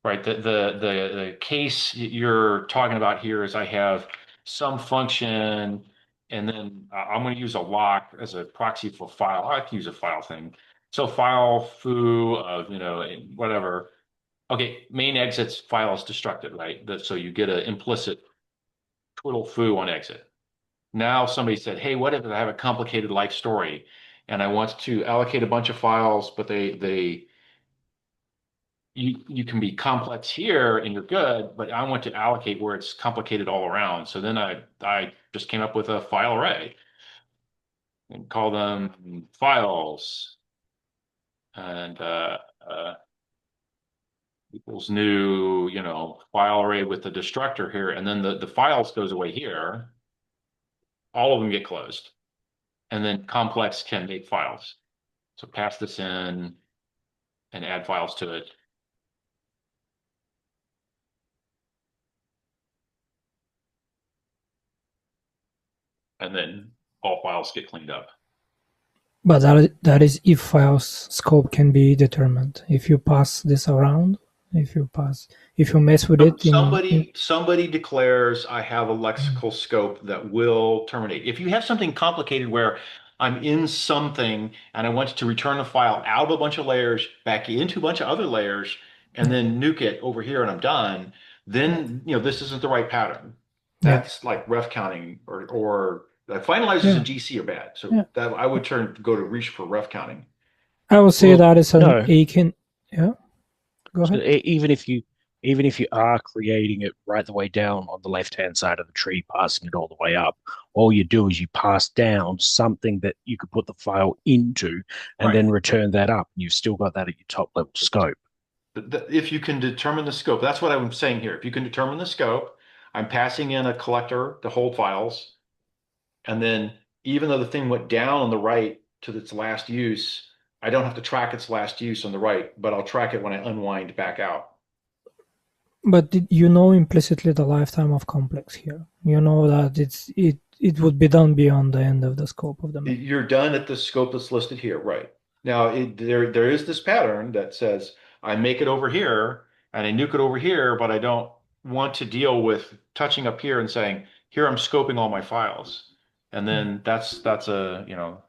S2: Right. The case you're talking about here is I have some function, and then I'm going to use a lock as a proxy for file. I can use a file thing. So file foo of, whatever. Okay, main exits file is destructed, right? So you get an implicit twiddle foo on exit. Now somebody said, hey, what if I have a complicated life story and I want to allocate a bunch of files, but you can be complex here and you're good, but I want to allocate where it's complicated all around. So then I just came up with a file array and call them files, and equals new, file array with the destructor here, and then the files goes away here. All of them get closed, and then complex can make files. So pass this in and add files to it. And then all files get cleaned up.
S6: But that is if files scope can be determined. If you pass this around, if you mess with it,
S2: Somebody declares I have a lexical scope that will terminate. If you have something complicated where I'm in something and I want to return a file out of a bunch of layers back into a bunch of other layers and then nuke it over here and I'm done, then this isn't the right pattern. That's like ref counting or finalizers and GC are bad. So that I would go to reach for ref counting.
S6: I would say that is an Aiken. Yeah. Go ahead.
S7: So even if you are creating it right the way down on the left-hand side of the tree, passing it all the way up, all you do is you pass down something that you could put the file into and then return that up. You've still got that at your top level scope.
S2: If you can determine the scope, that's what I'm saying here. If you can determine the scope, I'm passing in a collector to hold files. And then even though the thing went down on the right to its last use, I don't have to track its last use on the right, but I'll track it when I unwind back out.
S6: But implicitly the lifetime of complex here. You know that it would be done beyond the end of the scope of the map.
S2: You're done at the scope that's listed here, right? Now there is this pattern that says I make it over here and I nuke it over here, but I don't want to deal with touching up here and saying, here I'm scoping all my files. And then that's like
S7: you're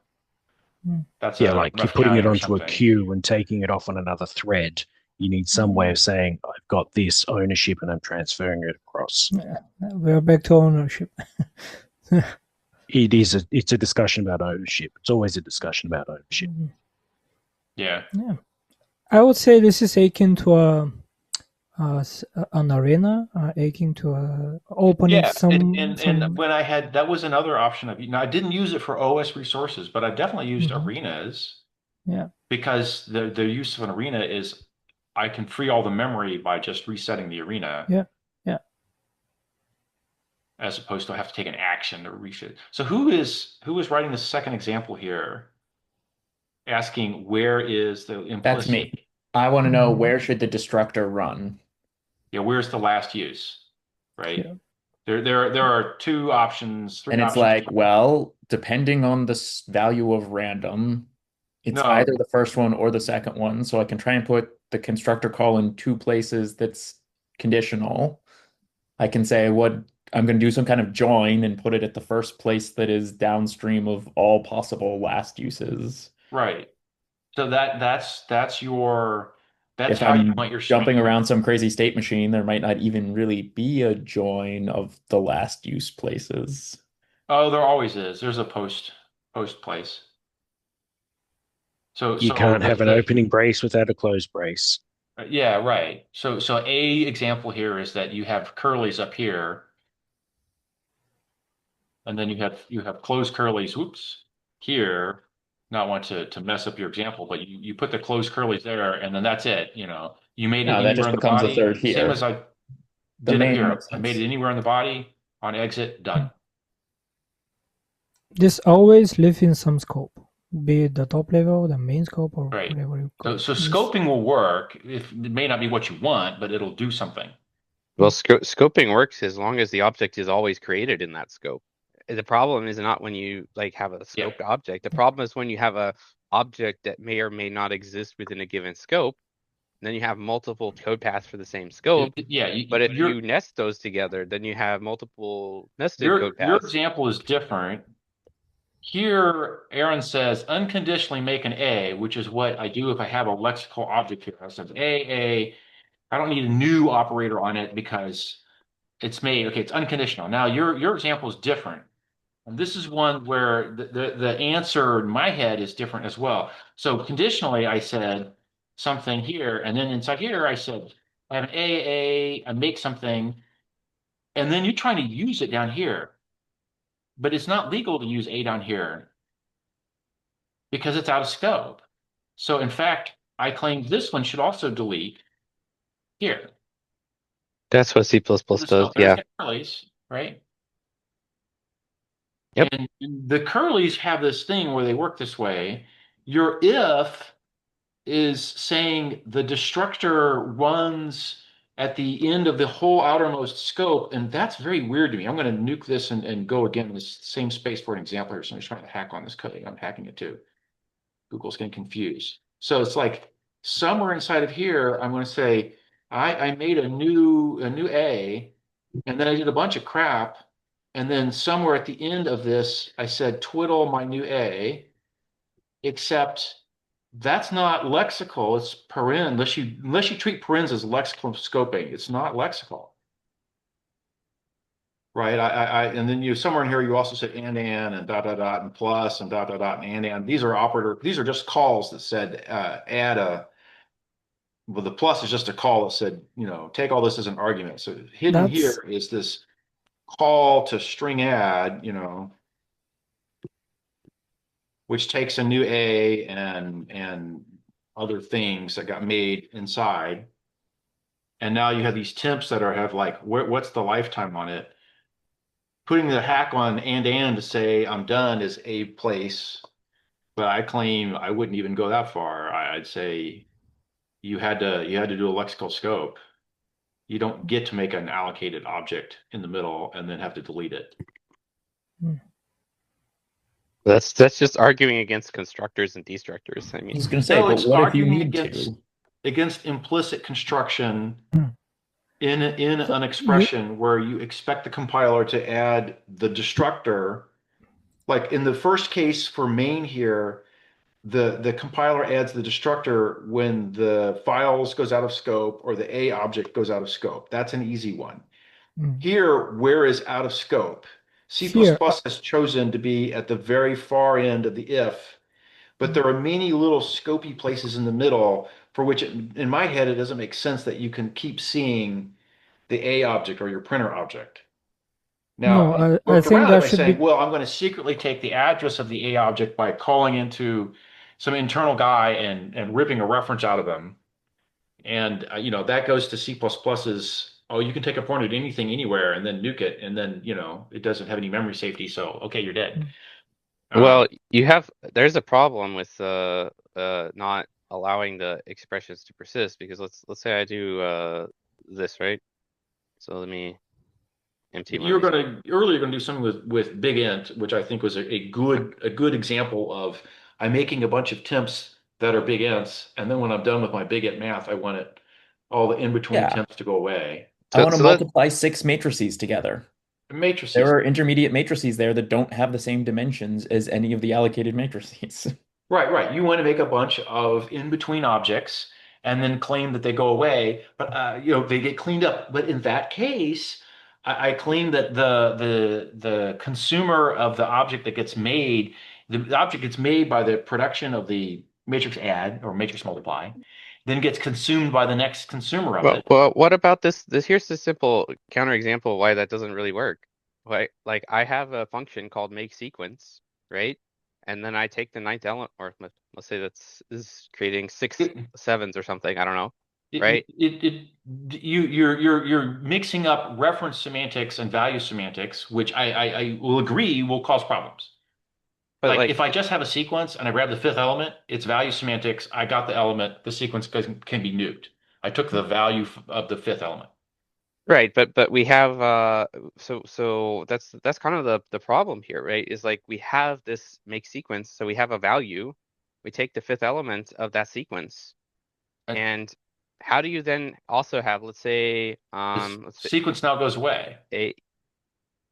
S7: putting it onto a queue and taking it off on another thread. You need some way of saying, I've got this ownership and I'm transferring it across.
S6: Yeah, we're back to ownership.
S7: It's a discussion about ownership. It's always a discussion about ownership.
S2: Yeah.
S6: I would say this is akin to an arena, akin to opening
S2: Yeah,
S6: some
S2: and when I had that was another option now I didn't use it for OS resources, but I've definitely used
S6: Mhm.
S2: arenas
S6: Yeah.
S2: because the use of an arena is I can free all the memory by just resetting the arena
S6: Yeah. Yeah.
S2: as opposed to have to take an action to reset. So who is writing the second example here, asking where is the
S5: That's
S2: implicit?
S5: me. I want to know
S6: Mhm.
S5: where should the destructor run?
S2: Yeah, where's the last use, right?
S6: Yeah.
S2: There are two options, three
S5: And it's
S2: options.
S5: like, well, depending on the value of random, it's
S2: No,
S5: either the first one or the second one. So I can try and put the constructor call in two places that's conditional. I can say what I'm going to do some kind of join and put it at the first place that is downstream of all possible last uses.
S2: right. So that's your that's
S5: If
S2: how you
S5: I'm
S2: want your
S5: jumping
S2: string.
S5: around some crazy state machine, there might not even really be a join of the last use places.
S2: Oh, there always is. There's a post place. So
S7: You
S2: so
S7: can't have an opening brace without a closed brace.
S2: yeah, right. So a example here is that you have curlies up here, and then you have closed curlies, whoops, here. Not want to mess up your example, but you put the closed curlies there, and then that's it. You made it
S5: No, that
S2: anywhere
S5: just
S2: in the
S5: becomes a
S2: body,
S5: third
S2: same
S5: here.
S2: as I
S5: The
S2: did up
S5: main
S2: here.
S5: makes
S2: I made
S5: sense.
S2: it anywhere in the body, on exit, done.
S6: This always lives in some scope, be it the top level, the main scope, or
S2: Right.
S6: whatever you call
S2: So
S6: it.
S2: scoping will work. If it may not be what you want, but it'll do something.
S3: Well, scoping works as long as the object is always created in that scope. The problem is not when you like have a
S2: Yeah.
S3: scoped object. The problem is when you have a object that may or may not exist within a given scope. Then you have multiple code paths for the same scope.
S2: Yeah.
S3: But if you nest those together, then you have multiple nested code
S2: Your
S3: paths.
S2: example is different. Here, Aaron says unconditionally make an A, which is what I do if I have a lexical object here. I said A. I don't need a new operator on it because it's made. Okay, it's unconditional. Now your example is different. And this is one where the answer in my head is different as well. So conditionally, I said something here, and then inside here, I said I have an I make something, and then you're trying to use it down here, but it's not legal to use A down here because it's out of scope. So in fact, I claim this one should also delete here.
S3: That's what C++ does. Yeah.
S2: Curlies, right?
S3: Yep.
S2: And the curlies have this thing where they work this way. Your if is saying the destructor runs at the end of the whole outermost scope, and that's very weird to me. I'm going to nuke this and go again in this same space for an example here. Somebody's trying to hack on this code. I'm hacking it too. Google's getting confused. So it's like somewhere inside of here, I'm going to say I made a new A, and then I did a bunch of crap, and then somewhere at the end of this, I said twiddle my new A, except that's not lexical. It's paren. Unless you treat parens as lexical scoping, it's not lexical, right? And then you somewhere in here you also said and dot dot dot and plus and dot dot dot and these are operator. These are just calls that said add a. Well, the plus is just a call that said take all this as an argument. So hidden
S6: That's
S2: here is this call to string add, which takes a new A and other things that got made inside. And now you have these temps that have like, what's the lifetime on it? Putting the hack on and to say I'm done is a place, but I claim I wouldn't even go that far. I'd say you had to do a lexical scope. You don't get to make an allocated object in the middle and then have to delete it.
S3: That's just arguing against constructors and destructors. I
S5: I
S3: mean,
S5: was going to say,
S2: No,
S5: but
S2: it's
S5: what if you
S2: arguing
S5: need
S2: against implicit construction
S6: Hmm.
S2: in an expression where you expect the compiler to add the destructor. Like in the first case for main here, the compiler adds the destructor when the files goes out of scope or the A object goes out of scope. That's an easy one. Here, where is out of scope? C++
S6: Here,
S2: has chosen to be at the very far end of the if, but there are many little scopy places in the middle for which in my head, it doesn't make sense that you can keep seeing the A object or your printer object. Now,
S6: No,
S2: it
S6: I
S2: worked
S6: think
S2: around it
S6: that
S2: by
S6: should
S2: saying,
S6: be.
S2: well, I'm going to secretly take the address of the A object by calling into some internal guy and ripping a reference out of them. And that goes to C++'s, oh, you can take a pointer to anything anywhere and then nuke it, and then it doesn't have any memory safety, so okay, you're dead.
S3: Well, there's a problem with not allowing the expressions to persist, because let's say I do this, right? So let me empty one of these.
S2: Earlier gonna do something with big int, which I think was a good example of I'm making a bunch of temps that are big ints, and then when I'm done with my big int math, I want all the in-between
S5: Yeah.
S2: temps to go away.
S5: I want to
S3: So that
S5: multiply 6 matrices together. There
S2: Matrices.
S5: are intermediate matrices there that don't have the same dimensions as any of the allocated matrices.
S2: Right. You want to make a bunch of in-between objects and then claim that they go away, but they get cleaned up. But in that case, I claim that the consumer of the object that gets made, the object gets made by the production of the matrix add or matrix multiply, then gets consumed by the next consumer of it.
S3: well, what about this? Here's the simple counterexample why that doesn't really work. Like I have a function called make sequence, right? And then I take the ninth element, or let's say this is creating 6 sevens or something. I don't know, right?
S2: You're mixing up reference semantics and value semantics, which I will agree will cause problems.
S3: But
S2: Like if I just have a sequence and I grab the fifth element, it's value semantics. I got the element, the sequence can be nuked. I took the value of the fifth element.
S3: right, but we have so that's kind of the problem here, right? Is like we have this make sequence, so we have a value, we take the fifth element of that sequence,
S2: And
S3: and how do you then also have, let's say
S2: this sequence now goes away.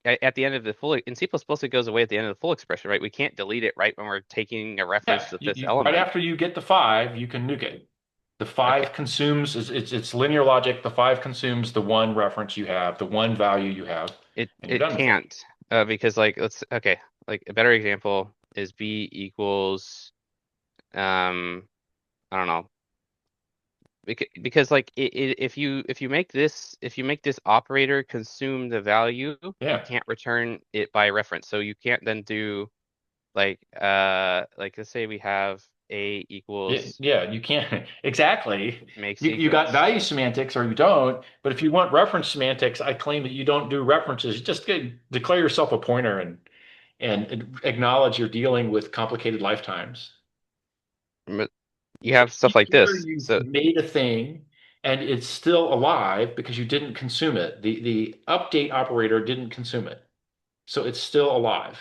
S3: At the end of the full, in C++, it goes away at the end of the full expression, right? We can't delete it right when we're taking a reference to the fifth element.
S2: Right after you get the 5, you can nuke it. The 5 consumes, it's linear logic. The 5 consumes the one reference you have, the one value you have.
S3: It
S2: and you're done with it.
S3: can't, because like like a better example is B equals I don't know, because like if you make this operator consume the value, you
S2: Yeah.
S3: can't return it by reference. So you can't then do like let's say we have A equals
S2: Yeah, you can't exactly.
S3: make
S2: You got
S3: sequence.
S2: value semantics or you don't, but if you want reference semantics, I claim that you don't do references. Just declare yourself a pointer and acknowledge you're dealing with complicated lifetimes.
S3: But you have stuff like
S2: Here
S3: this.
S2: you
S3: So
S2: made a thing and it's still alive because you didn't consume it. The update operator didn't consume it. So it's still alive.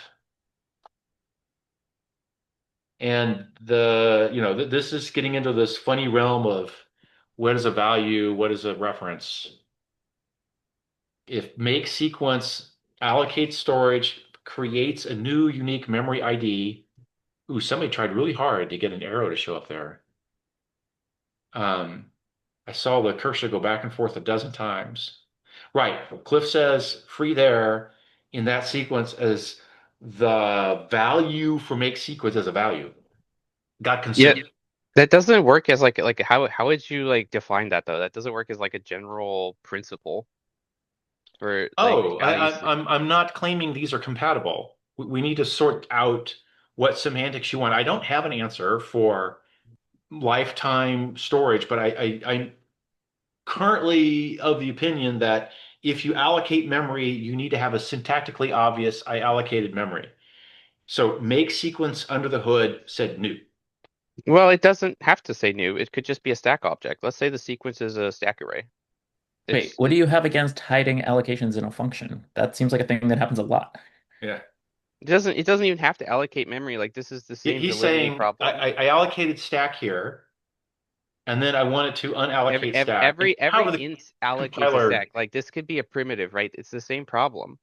S2: And this is getting into this funny realm of what is a value, what is a reference. If make sequence allocates storage, creates a new unique memory ID. Ooh, somebody tried really hard to get an arrow to show up there. I saw the cursor go back and forth a dozen times. Right. Cliff says free there in that sequence as the value for make sequence as a value. Got consumed.
S3: yeah, that doesn't work as like how would you like define that though? That doesn't work as like a general principle for like
S2: Oh,
S3: values.
S2: I'm not claiming these are compatible. We need to sort out what semantics you want. I don't have an answer for lifetime storage, but I'm currently of the opinion that if you allocate memory, you need to have a syntactically obvious I allocated memory. So make sequence under the hood said new.
S3: Well, it doesn't have to say new. It could just be a stack object. Let's say the sequence is a stack array.
S5: Wait, what do you have against hiding allocations in a function? That seems like a thing that happens a lot.
S2: Yeah.
S3: It doesn't even have to allocate memory. Like this is the same
S2: He's
S3: validity
S2: saying
S3: problem.
S2: I allocated stack here, and then I wanted to unallocate stack.
S3: Every
S2: However, the
S3: int allocates a
S2: compiler-
S3: stack. Like this could be a primitive, right? It's the same problem.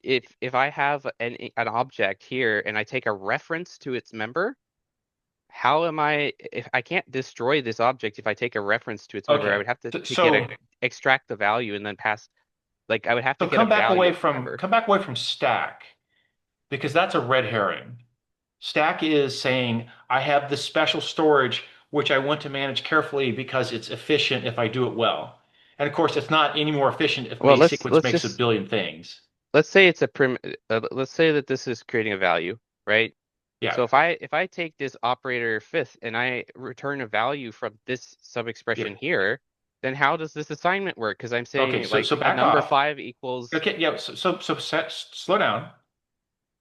S3: If I have an object here and I take a reference to its member, how am I, if I can't destroy this object if I take a reference to its member,
S2: Okay.
S3: I would have to
S2: So-
S3: extract the value and then pass, like I would have to
S2: So
S3: get
S2: come
S3: a
S2: back
S3: value
S2: away
S3: of the
S2: from
S3: member.
S2: stack because that's a red herring. Stack is saying I have this special storage which I want to manage carefully because it's efficient if I do it well. And of course, it's not any more efficient if
S3: Well,
S2: make sequence makes a billion things.
S3: let's say it's a let's say that this is creating a value, right?
S2: Yeah.
S3: So if I take this operator fifth and I return a value from this sub-expression here, then how does this assignment work? Because I'm saying
S2: Okay,
S3: like
S2: so
S3: a
S2: back
S3: number
S2: off.
S3: 5 equals.
S2: Okay, yeah. Slow down.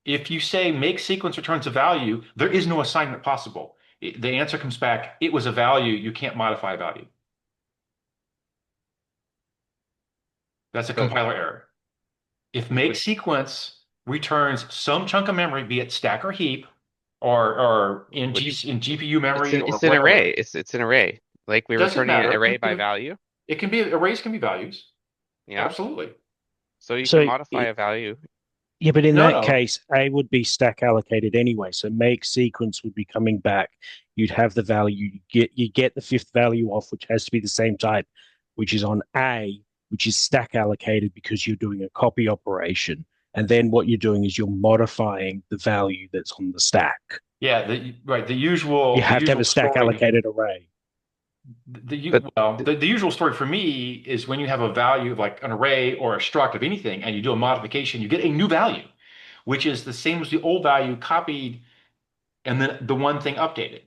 S2: If you say make sequence returns a value, there is no assignment possible. The answer comes back, it was a value. You can't modify a value. That's a
S3: But
S2: compiler error. If make sequence returns some chunk of memory, be it stack or heap, or in GPU memory or
S3: it's an
S2: whatever,
S3: array. It's an array. Like we're
S2: doesn't
S3: returning an
S2: matter.
S3: array by value.
S2: It can be arrays can be values.
S3: Yeah.
S2: Absolutely.
S3: So you
S7: So
S3: can modify a value.
S7: yeah, but in
S2: No,
S7: that
S2: no.
S7: case, A would be stack allocated anyway. So make sequence would be coming back. You'd have the value. You get the fifth value off, which has to be the same type, which is on A, which is stack allocated because you're doing a copy operation. And then what you're doing is you're modifying the value that's on the stack.
S2: Yeah, right. The usual
S7: You have to have a stack
S2: story.
S7: allocated array.
S2: The usual story for me is when you have a value of like an array or a struct of anything and you do a modification, you get a new value, which is the same as the old value copied and then the one thing updated.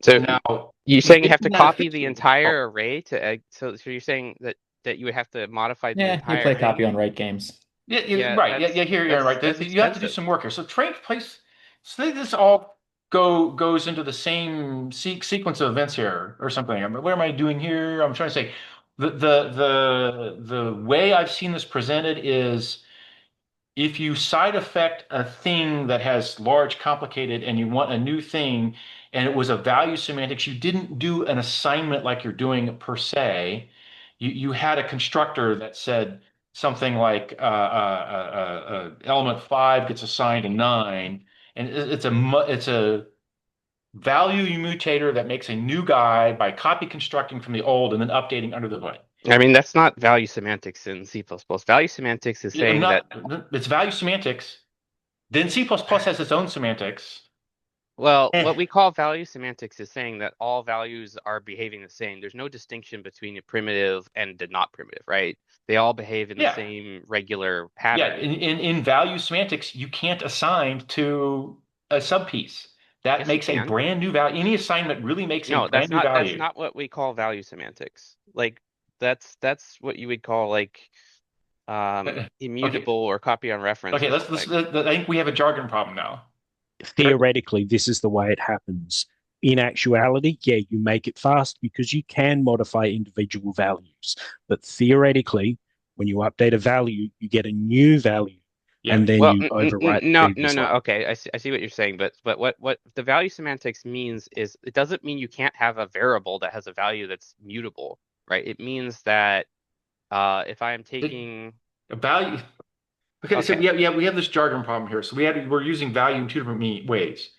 S3: So
S2: Now,
S3: you're saying you have to
S2: making that
S3: copy the
S2: efficient-
S3: entire array to so you're saying that you would have to modify the
S5: Yeah,
S3: entire
S5: you play
S3: array?
S5: copy on right games.
S3: Yeah,
S2: right. Yeah, here, yeah, right.
S3: That's
S2: You have to do
S3: expensive.
S2: some work here. So this all goes into the same sequence of events here or something. I mean, what am I doing here? I'm trying to say the way I've seen this presented is if you side effect a thing that has large, complicated, and you want a new thing, and it was a value semantics, you didn't do an assignment like you're doing per se. You had a constructor that said something like element 5 gets assigned a 9, and it's a value mutator that makes a new guy by copy constructing from the old and then updating under the hood.
S3: I mean, that's not value semantics in C++. Value semantics is saying that.
S2: It's value semantics. Then C++ has its own semantics.
S3: Well, what we call value semantics is saying that all values are behaving the same. There's no distinction between a primitive and a not primitive, right? They all behave in the same regular pattern.
S2: Yeah, in value semantics, you can't assign to a subpiece. That
S3: Yes,
S2: makes
S3: you
S2: a
S3: can.
S2: brand new value. Any assignment really makes a brand new value.
S3: That's not what we call value semantics. Like that's what you would call like immutable or copy on reference.
S2: Okay, I think we have a jargon problem now.
S7: Theoretically, this is the way it happens. In actuality, yeah, you make it fast because you can modify individual values. But theoretically, when you update a value, you get a new value, and then you overwrite the previous one.
S3: Okay, I see what you're saying, but what the value semantics means is it doesn't mean you can't have a variable that has a value that's mutable, right? It means that if I am taking
S2: a value. Okay, so we have this jargon problem here. So we're using value in two different ways.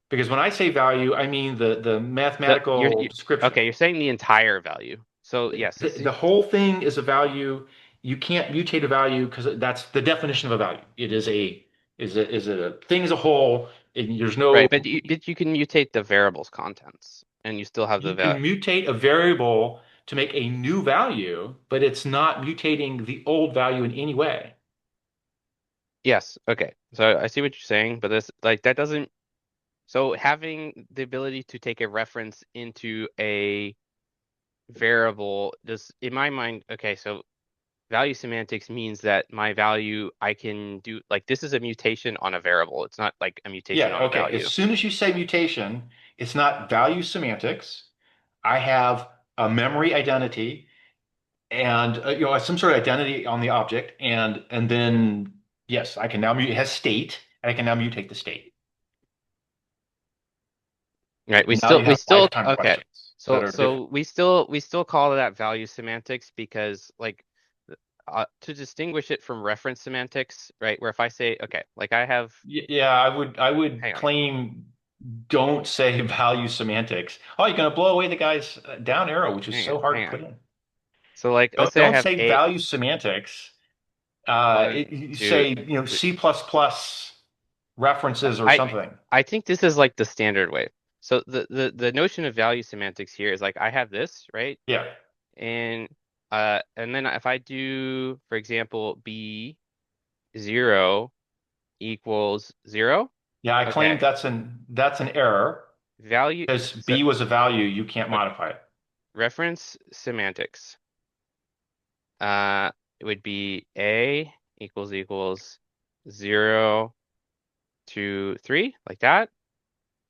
S2: Because when I say value, I mean the mathematical description.
S3: Okay, you're saying the entire value. So yes,
S2: the whole thing is a value. You can't mutate a value because that's the definition of a value. It is a thing as a whole. And there's no
S3: right, but you can mutate the variable's contents, and you still have the value.
S2: You can mutate a variable to make a new value, but it's not mutating the old value in any way.
S3: Yes. Okay. So I see what you're saying, but this that doesn't. So having the ability to take a reference into a variable does, in my mind, okay, so value semantics means that my value I can do this is a mutation on a variable. It's not like a mutation on a value.
S2: As soon as you say mutation, it's not value semantics. I have a memory identity and some sort of identity on the object, and then yes, I can now it has state, and I can now mutate the state.
S3: Right. We still okay. So we still call that value semantics because to distinguish it from reference semantics, right? Where if I say okay, I have
S2: I would claim don't say value semantics. Oh, you're gonna blow away the guy's down arrow, which is so hard to put in.
S3: So let's say
S2: don't say value semantics. Say C++ references or something.
S3: I think this is the standard way. So the notion of value semantics here is like I have this, right?
S2: Yeah.
S3: And then if I do, for example, B0 equals 0,
S2: Yeah, I claim
S3: okay.
S2: that's an error
S3: Value
S2: because
S3: so
S2: B was a value, you can't
S3: okay.
S2: modify it.
S3: Reference semantics. It would be A equals 0 to 3, like that.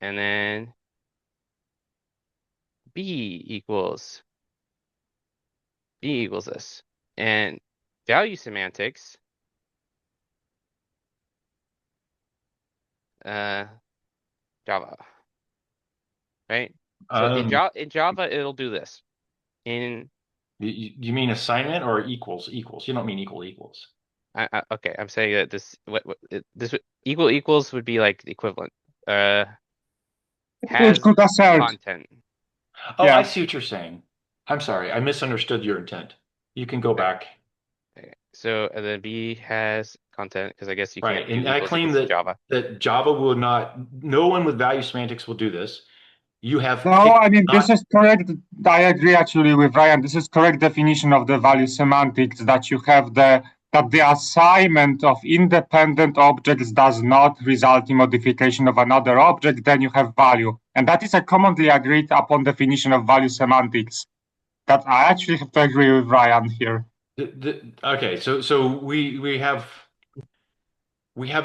S3: And then B equals this. And value semantics, Java, right? So in Java, it'll do this. In
S2: You mean assignment or equals equals? You don't mean equals.
S3: okay, I'm saying that this equals would be like the equivalent.
S1: It
S3: Has
S1: could assert.
S3: content.
S2: Oh,
S1: Yeah.
S2: I see what you're saying. I'm sorry, I misunderstood your intent. You can go back.
S3: Okay. So and then B has content because I guess you
S2: Right,
S3: can't do
S2: and I claim
S3: equals in Java.
S2: that Java will not. No one with value semantics will do this. You have
S1: No,
S2: picked
S1: I mean, this
S2: not.
S1: is correct. I agree actually with Ryan. This is correct definition of the value semantics, that you have that the assignment of independent objects does not result in modification of another object, then you have value. And that is a commonly agreed upon definition of value semantics. That I actually have to agree with Ryan here.
S2: Okay, so we have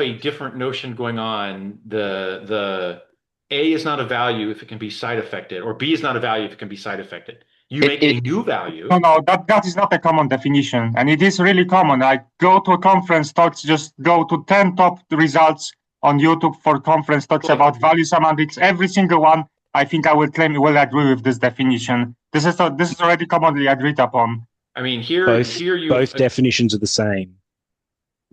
S2: a different notion going on. The A is not a value if it can be side affected, or B is not a value if it can be side affected. You make a new value.
S1: No, that is not a common definition, and it is really common. Like, go to conference talks, just go to 10 top results on YouTube for conference talks about value semantics. Every single one, I think I will claim, will agree with this definition. This is already commonly agreed upon.
S2: I mean, here
S7: Both definitions are the same.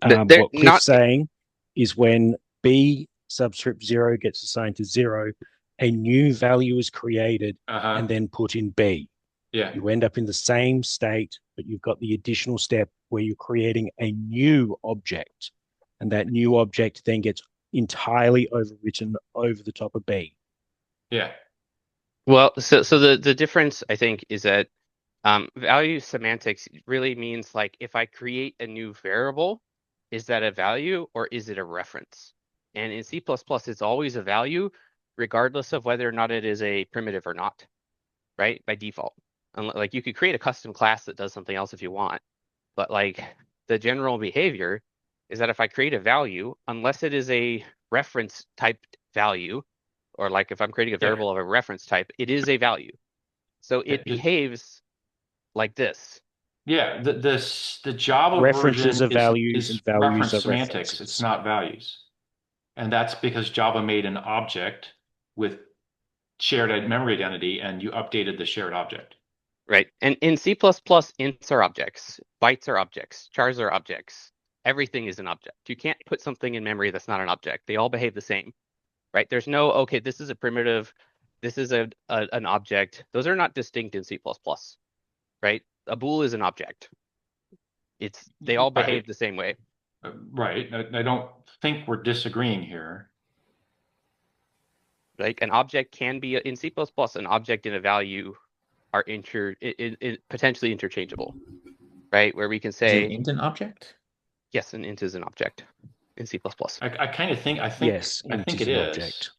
S3: They're
S7: What Cliff's
S3: not
S7: saying is when B subscript 0 gets assigned to 0, a new value is created and then put in B.
S2: Yeah.
S7: You end up in the same state, but you've got the additional step where you're creating a new object, and that new object then gets entirely overwritten over the top of B.
S2: Yeah.
S3: Well, so the difference I think is that value semantics really means like if I create a new variable, is that a value or is it a reference? And in C++, it's always a value, regardless of whether or not it is a primitive or not, right? By default. Like you could create a custom class that does something else if you want, but like the general behavior is that if I create a value, unless it is a reference type value, or like if I'm creating a variable of a reference type, it is a value. So it behaves like this.
S2: Yeah, the Java
S7: References
S2: version
S7: are values
S2: is
S7: and values
S2: reference
S7: are
S2: semantics.
S7: references.
S2: It's not values. And that's because Java made an object with shared memory identity and you updated the shared object.
S3: Right. And in C++, ints are objects, bytes are objects, chars are objects. Everything is an object. You can't put something in memory that's not an object. They all behave the same, right? There's no, okay, this is a primitive, this is an object. Those are not distinct in C++, right? A bool is an object. They all behave the same way.
S2: Right. I don't think we're disagreeing here.
S3: Like an object can be in C++, an object and a value are potentially interchangeable, right? Where we can say
S5: Is an int an object?
S3: Yes, an int is an object in C++.
S2: I kind of think
S7: Yes,
S2: I
S7: int
S2: think
S7: is
S2: it
S7: an
S2: is.
S7: object.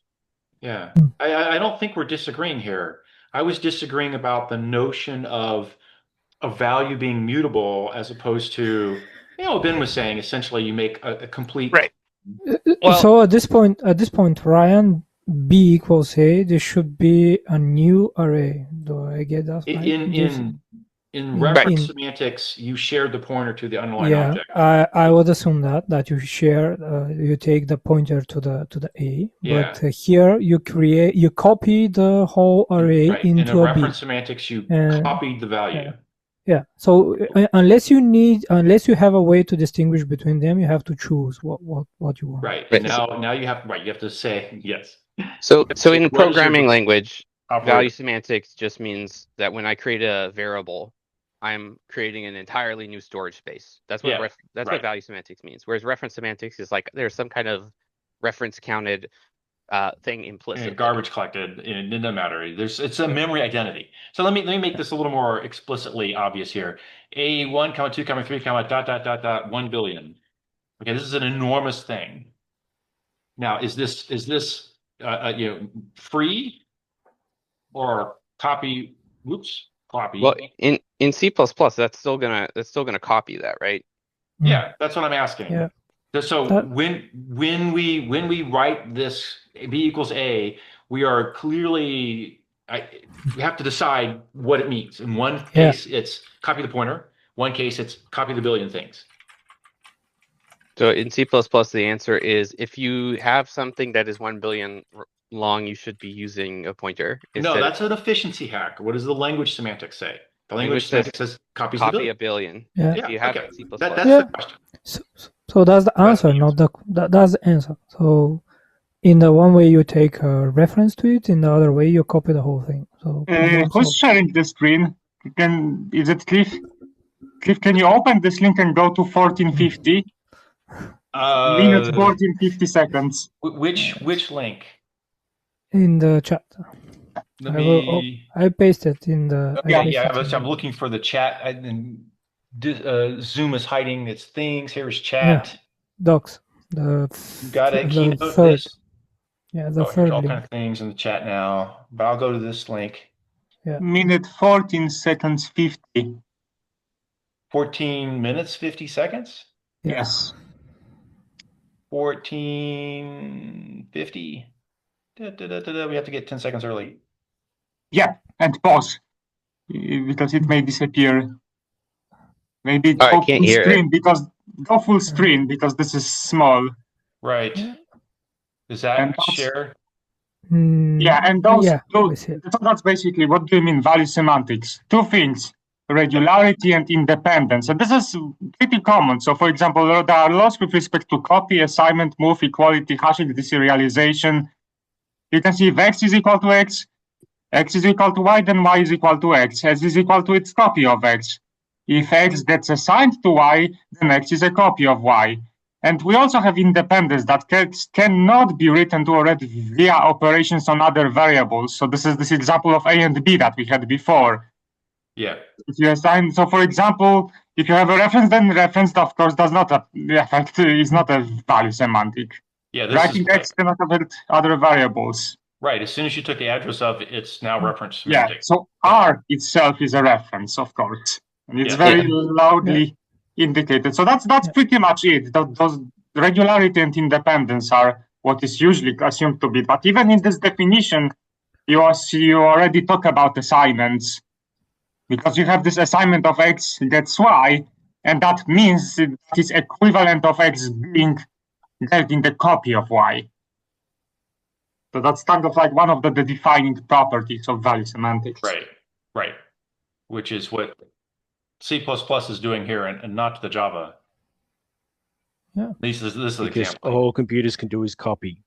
S2: Yeah. I don't think we're disagreeing here. I was disagreeing about the notion of a value being mutable as opposed to, Ben was saying essentially you make a complete
S3: Right. Well,
S6: So at this point, Ryan, B equals A. This should be a new array. Do I get that right?
S2: in reference semantics, you shared the pointer to the underlying object.
S6: I would assume that you share, you take the pointer to the A, but here you copy the whole array into
S2: in
S6: a
S2: reference
S6: B.
S2: semantics, you copied the value.
S6: Yeah. So unless you have a way to distinguish between them, you have to choose what you want.
S2: Right. And now you have you have to say yes.
S3: So in programming language, value semantics just means that when I create a variable, I'm creating an entirely new storage space. That's what what value semantics means. Whereas reference semantics is like there's some kind of reference counted thing implicitly.
S2: Garbage collected, it doesn't matter. It's a memory identity. So let me make this a little more explicitly obvious here. A 1, 2, 3, dot 1 billion. Okay, this is an enormous thing. Now, is this free or copy? Whoops, copy.
S3: Well, in C++, that's still gonna copy that, right?
S2: Yeah, that's what I'm asking.
S6: Yeah.
S2: So when we write this b equals a, we are clearly we have to decide what it means. In one case, it's copy the pointer. One case, it's copy the billion things.
S3: So in C++, the answer is if you have something that is 1 billion long, you should be using a pointer.
S2: No, that's an efficiency hack. What does the language semantics say? The language semantics says copy
S3: a billion.
S6: Yeah.
S3: If you have
S2: okay.
S3: C++.
S2: That's the question.
S6: So that's the answer, not that's the answer. So in the one way you take a reference to it, in the other way you copy the whole thing. So
S1: who's sharing the screen? Is it Cliff? Cliff, can you open this link and go to 1450? Minute 1450 seconds.
S2: Which link?
S6: in the chat.
S2: Let me.
S6: I pasted in the.
S2: I'm looking for the chat. Zoom is hiding its things. Here's chat.
S6: Yeah. Docs.
S2: Got it. Keynote
S6: third.
S2: this.
S6: Yeah, the third
S2: Here's all
S6: link.
S2: kind of things in the chat now. But I'll go to this link.
S6: Yeah.
S1: Minute 14 seconds 50.
S2: 14 minutes 50 seconds.
S6: Yeah.
S1: Yes.
S2: 14:50. We have to get 10 seconds early.
S1: Yeah, and pause because it may disappear. Maybe
S3: I
S1: go
S3: can't
S1: full
S3: hear
S1: screen
S3: it.
S1: because go full screen because this is small.
S2: Right. Is that share?
S1: Yeah, and those that's basically what do you mean value semantics? Two things: regularity and independence. And this is pretty common. So, for example, there are laws with respect to copy, assignment, move, equality, hashing, deserialization. You can see if x is equal to x is equal to y, then y is equal to x is equal to its copy of x. If x gets assigned to y, then x is a copy of y. And we also have independence that cannot be written to already via operations on other variables. So this is this example of a and b that we had before.
S2: Yeah.
S1: If you assign, so for example, if you have a reference, then reference, of course, does not affect is not a value semantic.
S2: Yeah, this
S1: Writing
S2: is
S1: x cannot affect other variables.
S2: right. As soon as you took the address of it's now reference
S1: Yeah.
S2: semantic.
S1: So R itself is a reference, of course, and it's very loudly indicated. So that's pretty much it. Those regularity and independence are what is usually assumed to be. But even in this definition, you already talk about assignments because you have this assignment of x gets y, and that means it is equivalent of x being dealt in the copy of y. So that's kind of like one of the defining properties of value semantics.
S2: Right. Which is what C++ is doing here and not the Java.
S6: Yeah.
S2: This is the
S7: Because
S2: example.
S7: all computers can do is copy.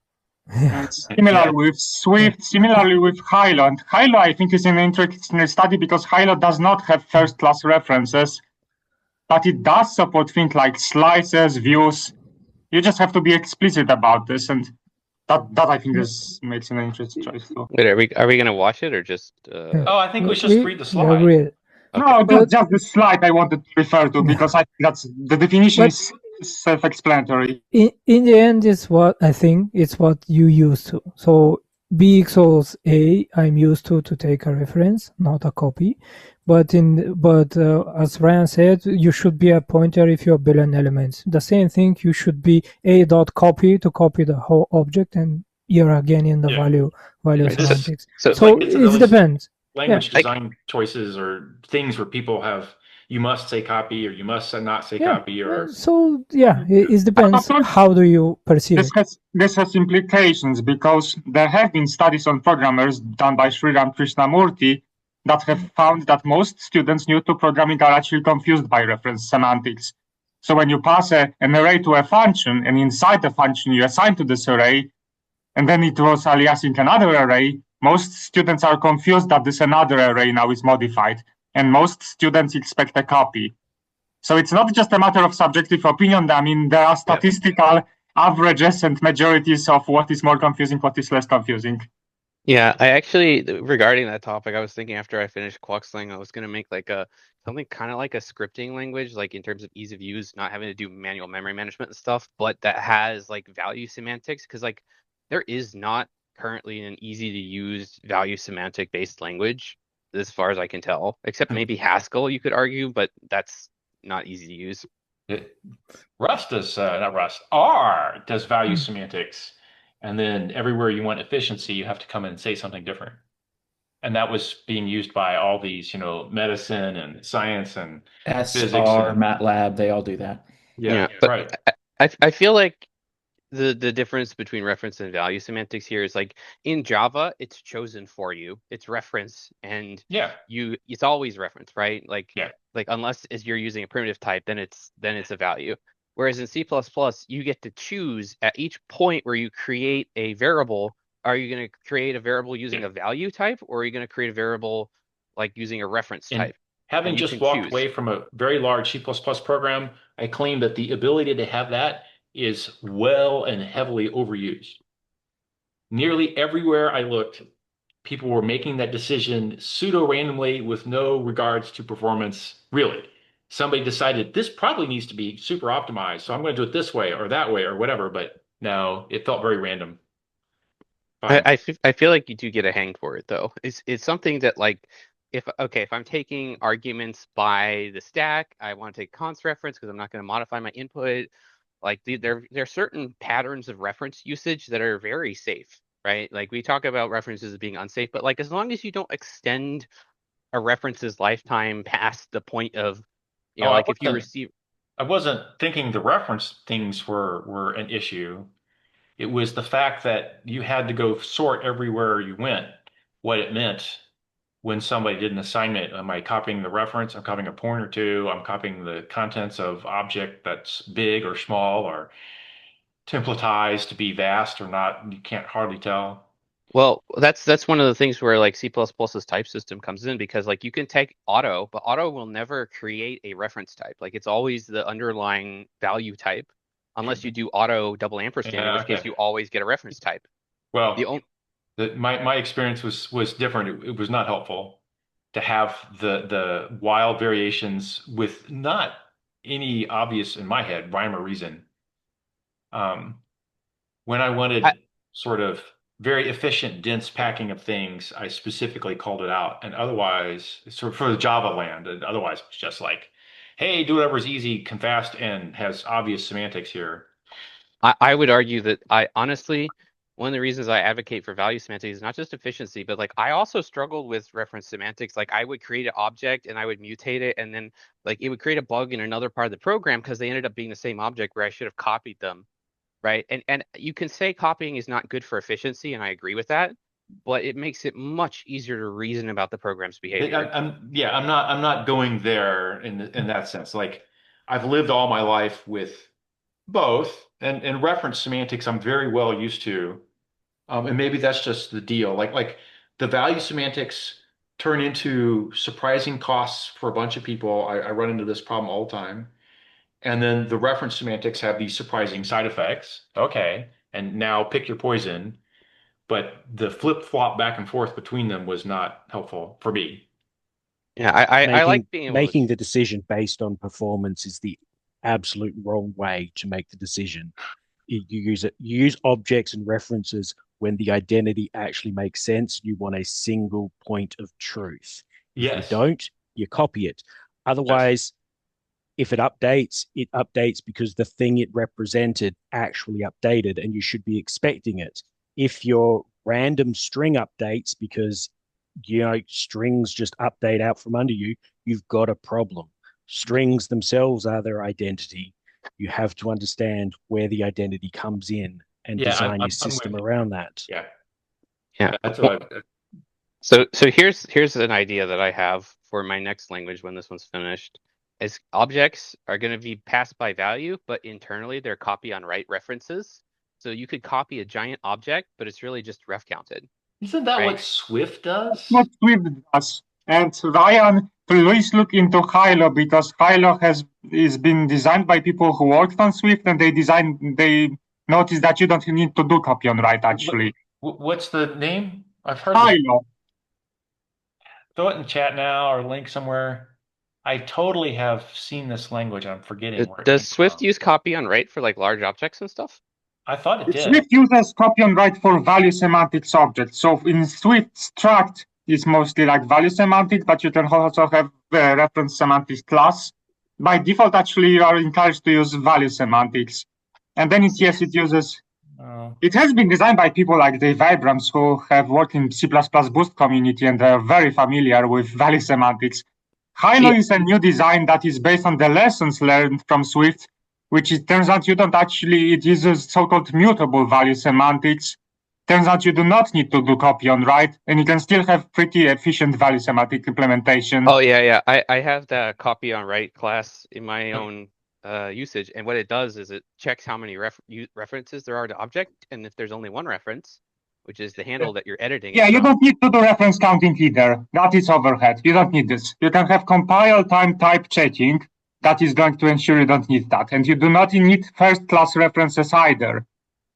S1: Similar with Swift, similarly with Hylo. And Hylo, I think, is an interesting study because Hylo does not have first-class references, but it does support things like slices, views. You just have to be explicit about this, and that I think this makes an interesting choice. So.
S3: Wait, are we going to watch it or just?
S2: Oh, I think we should just read the slide.
S6: Agree.
S1: No, just the slide I wanted to refer to because I think that's the definition is self-explanatory.
S6: In the end, it's what I think it's what you used to. So B equals A, I'm used to take a reference, not a copy. But as Ryan said, you should be a pointer if you have billion elements. The same thing, you should be a dot copy to copy the whole object, and you're again in the value semantics. So it depends.
S2: Language design choices or things where people have you must say copy or you must not say copy or
S6: it depends how do you perceive it.
S1: This has implications because there have been studies on programmers done by Sriram Krishnamurti that have found that most students new to programming are actually confused by reference semantics. So when you pass an array to a function and inside the function you assign to this array and then it was aliasing another array, most students are confused that this another array now is modified, and most students expect a copy. So it's not just a matter of subjective opinion. I mean, there are statistical averages and majorities of what is more confusing, what is less confusing.
S3: Yeah, I actually, regarding that topic, I was thinking after I finished Quaxling, I was going to make like something kind of like a scripting language, like in terms of ease of use, not having to do manual memory management and stuff, but that has like value semantics, because like there is not currently an easy to use value semantic based language, as far as I can tell, except maybe Haskell, you could argue, but that's not easy to use.
S2: Rust does not Rust. R does value semantics, and then everywhere you want efficiency, you have to come in and say something different. And that was being used by all these, medicine and science and physics
S5: SR,
S2: and
S5: MATLAB, they all do that.
S3: Yeah,
S2: yeah,
S3: but
S2: right.
S3: I feel like the difference between reference and value semantics here is like in Java, it's chosen for you. It's reference, and
S2: Yeah,
S3: it's always reference, right? Like
S2: yeah.
S3: unless you're using a primitive type, then it's a value. Whereas in C++, you get to choose at each point where you create a variable. Are you going to create a variable using a value type, or are you going to create a variable like using a reference
S2: And
S3: type?
S2: having
S3: And you
S2: just
S3: can
S2: walked
S3: choose.
S2: away from a very large C++ program, I claim that the ability to have that is well and heavily overused. Nearly everywhere I looked, people were making that decision pseudo-randomly with no regards to performance, really. Somebody decided this probably needs to be super optimized, so I'm going to do it this way or that way or whatever, but no, it felt very random. Fine.
S3: I feel like you do get a hang for it though. It's something that like if I'm taking arguments by the stack, I want to take const reference because I'm not going to modify my input. Like there are certain patterns of reference usage that are very safe, right? Like we talk about references as being unsafe, but like as long as you don't extend a reference's lifetime past the point of,
S2: Oh,
S3: like if you receive.
S2: I wasn't thinking the reference things were an issue. It was the fact that you had to go sort everywhere you went what it meant when somebody did an assignment. Am I copying the reference? I'm copying a pointer to, I'm copying the contents of object that's big or small or templatized to be vast or not. You can't hardly tell.
S3: Well, that's one of the things where like C++'s type system comes in, because like you can take auto, but auto will never create a reference type. Like it's always the underlying value type, unless you do auto double ampersand, in
S2: Yeah,
S3: which case
S2: okay.
S3: you always get a reference type. The
S2: Well,
S3: only
S2: my experience was different. It was not helpful to have the wild variations with not any obvious, in my head, rhyme or reason. When I wanted sort of very efficient, dense packing of things, I specifically called it out. And otherwise, sort of for the Java land, and otherwise it's just like, hey, do whatever's easy, can fast, and has obvious semantics here.
S3: I would argue that I honestly, one of the reasons I advocate for value semantics is not just efficiency, but like I also struggled with reference semantics. Like I would create an object and I would mutate it, and then like it would create a bug in another part of the program because they ended up being the same object where I should have copied them. Right. And you can say copying is not good for efficiency, and I agree with that, but it makes it much easier to reason about the program's behavior.
S2: I'm not going there in that sense. Like I've lived all my life with both, and reference semantics I'm very well used to. And maybe that's just the deal. Like the value semantics turn into surprising costs for a bunch of people. I run into this problem all the time. And then the reference semantics have these surprising side effects. Okay. And now pick your poison. But the flip-flop back and forth between them was not helpful for me.
S3: Yeah, I like being able to.
S7: Making the decision based on performance is the absolute wrong way to make the decision. You use objects and references when the identity actually makes sense. You want a single point of truth. If you
S2: Yes.
S7: don't, you copy it. Otherwise, if it updates because the thing it represented actually updated, and you should be expecting it. If your random string updates because strings just update out from under you, you've got a problem. Strings themselves are their identity. You have to understand where the identity comes in and design your system around that.
S2: Yeah.
S3: Yeah.
S2: That's what
S3: So here's an idea that I have for my next language when this one's finished. Is objects are going to be passed by value, but internally they're copy on write references. So you could copy a giant object, but it's really just ref counted.
S2: Isn't that
S3: right?
S2: what Swift does?
S1: What Swift does. And Ryan, please look into Hylo, because Hylo is been designed by people who worked on Swift, and they notice that you don't need to do copy on write actually.
S2: What's the name? I've heard the
S1: Hylo.
S2: throw it in chat now or link somewhere. I totally have seen this language. I'm forgetting where it
S3: Does
S2: came
S3: Swift
S2: from.
S3: use copy on write for like large objects and stuff?
S2: I thought it did.
S1: Swift uses copy on write for value semantics objects. So in Swift, struct is mostly like value semantics, but you can also have reference semantics class. By default, actually, you are encouraged to use value semantics. And then it uses.
S2: Oh.
S1: It has been designed by people like Dave Abrams, who have worked in C++ Boost community and they're very familiar with value semantics. Hylo is a new design that is based on the lessons learned from Swift, which it turns out you don't actually, it uses so-called mutable value semantics. Turns out you do not need to do copy on write, and you can still have pretty efficient value semantic implementation.
S3: Oh yeah. I have the copy on write class in my own usage, and what it does is it checks how many references there are to object, and if there's only one reference, which is the handle that you're editing.
S1: Yeah, you don't need to do reference counting either. That is overhead. You don't need this. You can have compile time type checking. That is going to ensure you don't need that. And you do not need first class references either.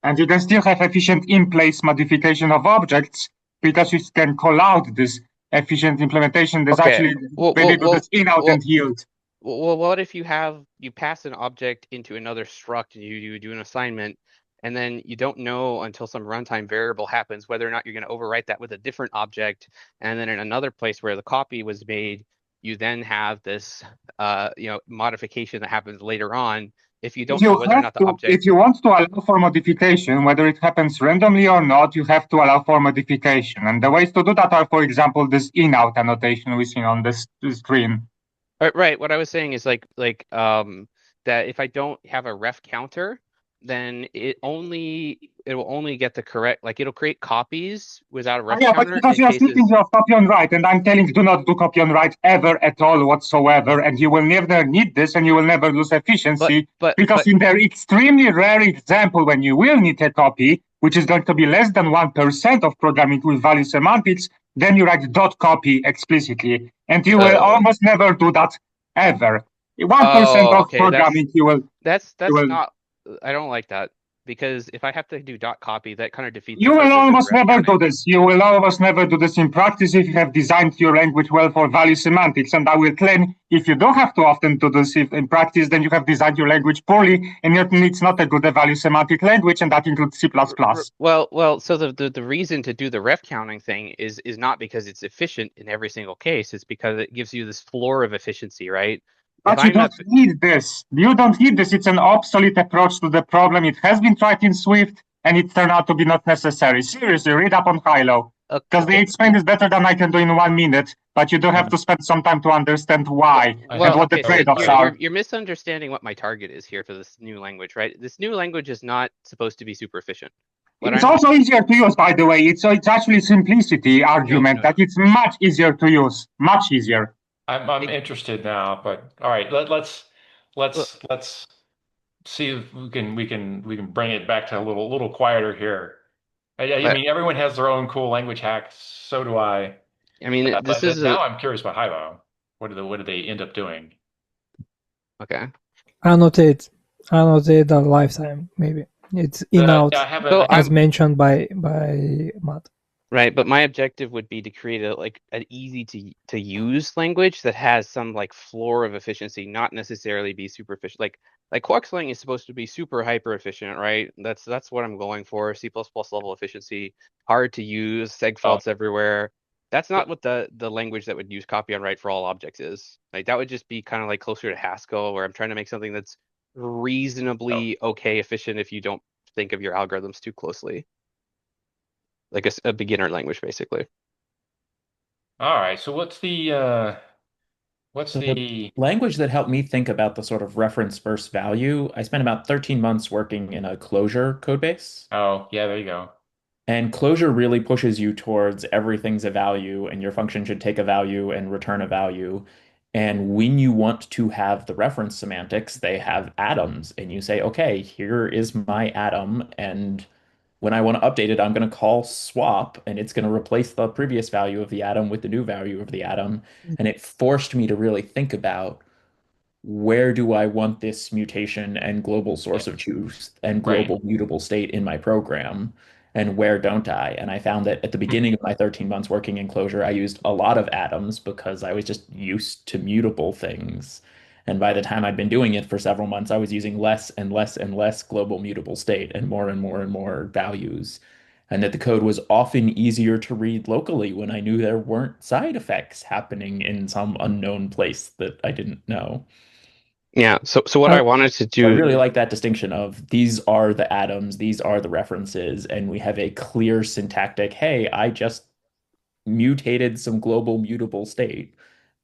S1: And you can still have efficient in-place modification of objects because you can call out this efficient implementation. There's actually maybe this in-out and yield.
S3: Well, what if you pass an object into another struct and you do an assignment, and then you don't know until some runtime variable happens whether or not you're going to overwrite that with a different object, and then in another place where the copy was made, you then have this modification that happens later on. If you don't know whether or not the object.
S1: If you want to allow for modification, whether it happens randomly or not, you have to allow for modification. And the ways to do that are, for example, this in-out annotation we see on this screen.
S3: Right. What I was saying is that if I don't have a ref counter, then it will only get the correct, like it'll create copies without a ref counter.
S1: But because you're speaking of copy on write, and I'm telling you, do not do copy on write ever at all whatsoever, and you will never need this, and you will never lose efficiency. Because in their extremely rare example, when you will need a copy, which is going to be less than 1% of programming with value semantics, then you write dot copy explicitly, and you will almost never do that ever. 1% of programming, you will.
S3: That's not. I don't like that, because if I have to do dot copy, that kind of defeats.
S1: You will almost never do this. You will almost never do this in practice if you have designed your language well for value semantics. And I will claim if you don't have to often do this in practice, then you have designed your language poorly, and it's not a good value semantic language, and that includes C++.
S3: Well, so the reason to do the ref counting thing is not because it's efficient in every single case. It's because it gives you this floor of efficiency, right?
S1: But you don't need this. You don't need this. It's an obsolete approach to the problem. It has been tried in Swift, and it turned out to be not necessary. Seriously, read up on Hylo. Because they explain this better than I can do in 1 minute, but you do have to spend some time to understand why and what the trade-offs are.
S3: You're misunderstanding what my target is here for this new language, right? This new language is not supposed to be super efficient.
S1: It's also easier to use, by the way. It's actually simplicity argument that it's much easier to use, much easier.
S2: I'm interested now, but all right, let's see if we can bring it back to a little quieter here. I mean, everyone has their own cool language hacks. So do I.
S3: I mean,
S2: now I'm curious about Hylo. What do they end up doing?
S3: Okay.
S6: Annotate the lifetime. Maybe it's in-out, as mentioned by Matt.
S3: Right, but my objective would be to create an easy to use language that has some floor of efficiency, not necessarily be super efficient. Like Quark slang is supposed to be super hyper efficient, right? That's what I'm going for. C++ level efficiency, hard to use, segfaults everywhere. That's not what the language that would use copy on write for all objects is. Like that would just be kind of closer to Haskell, where I'm trying to make something that's reasonably okay efficient if you don't think of your algorithms too closely. Like a beginner language, basically.
S2: All right. So what's the
S5: language that helped me think about the sort of reference versus value? I spent about 13 months working in a Clojure code base.
S2: Oh, yeah, there you go.
S5: And Clojure really pushes you towards everything's a value, and your function should take a value and return a value. And when you want to have the reference semantics, they have atoms, and you say, okay, here is my atom, and when I want to update it, I'm going to call swap, and it's going to replace the previous value of the atom with the new value of the atom. And it forced me to really think about where do I want this mutation and global source of truth and global mutable state in my program? And where don't I? And I found that at the beginning of my 13 months working in Clojure, I used a lot of atoms because I was just used to mutable things. And by the time I'd been doing it for several months, I was using less and less and less global mutable state and more and more and more values. And that the code was often easier to read locally when I knew there weren't side effects happening in some unknown place that I didn't know.
S3: Yeah, so what I wanted to
S5: I
S3: do,
S5: really like that distinction of these are the atoms, these are the references, and we have a clear syntactic, hey, I just mutated some global mutable state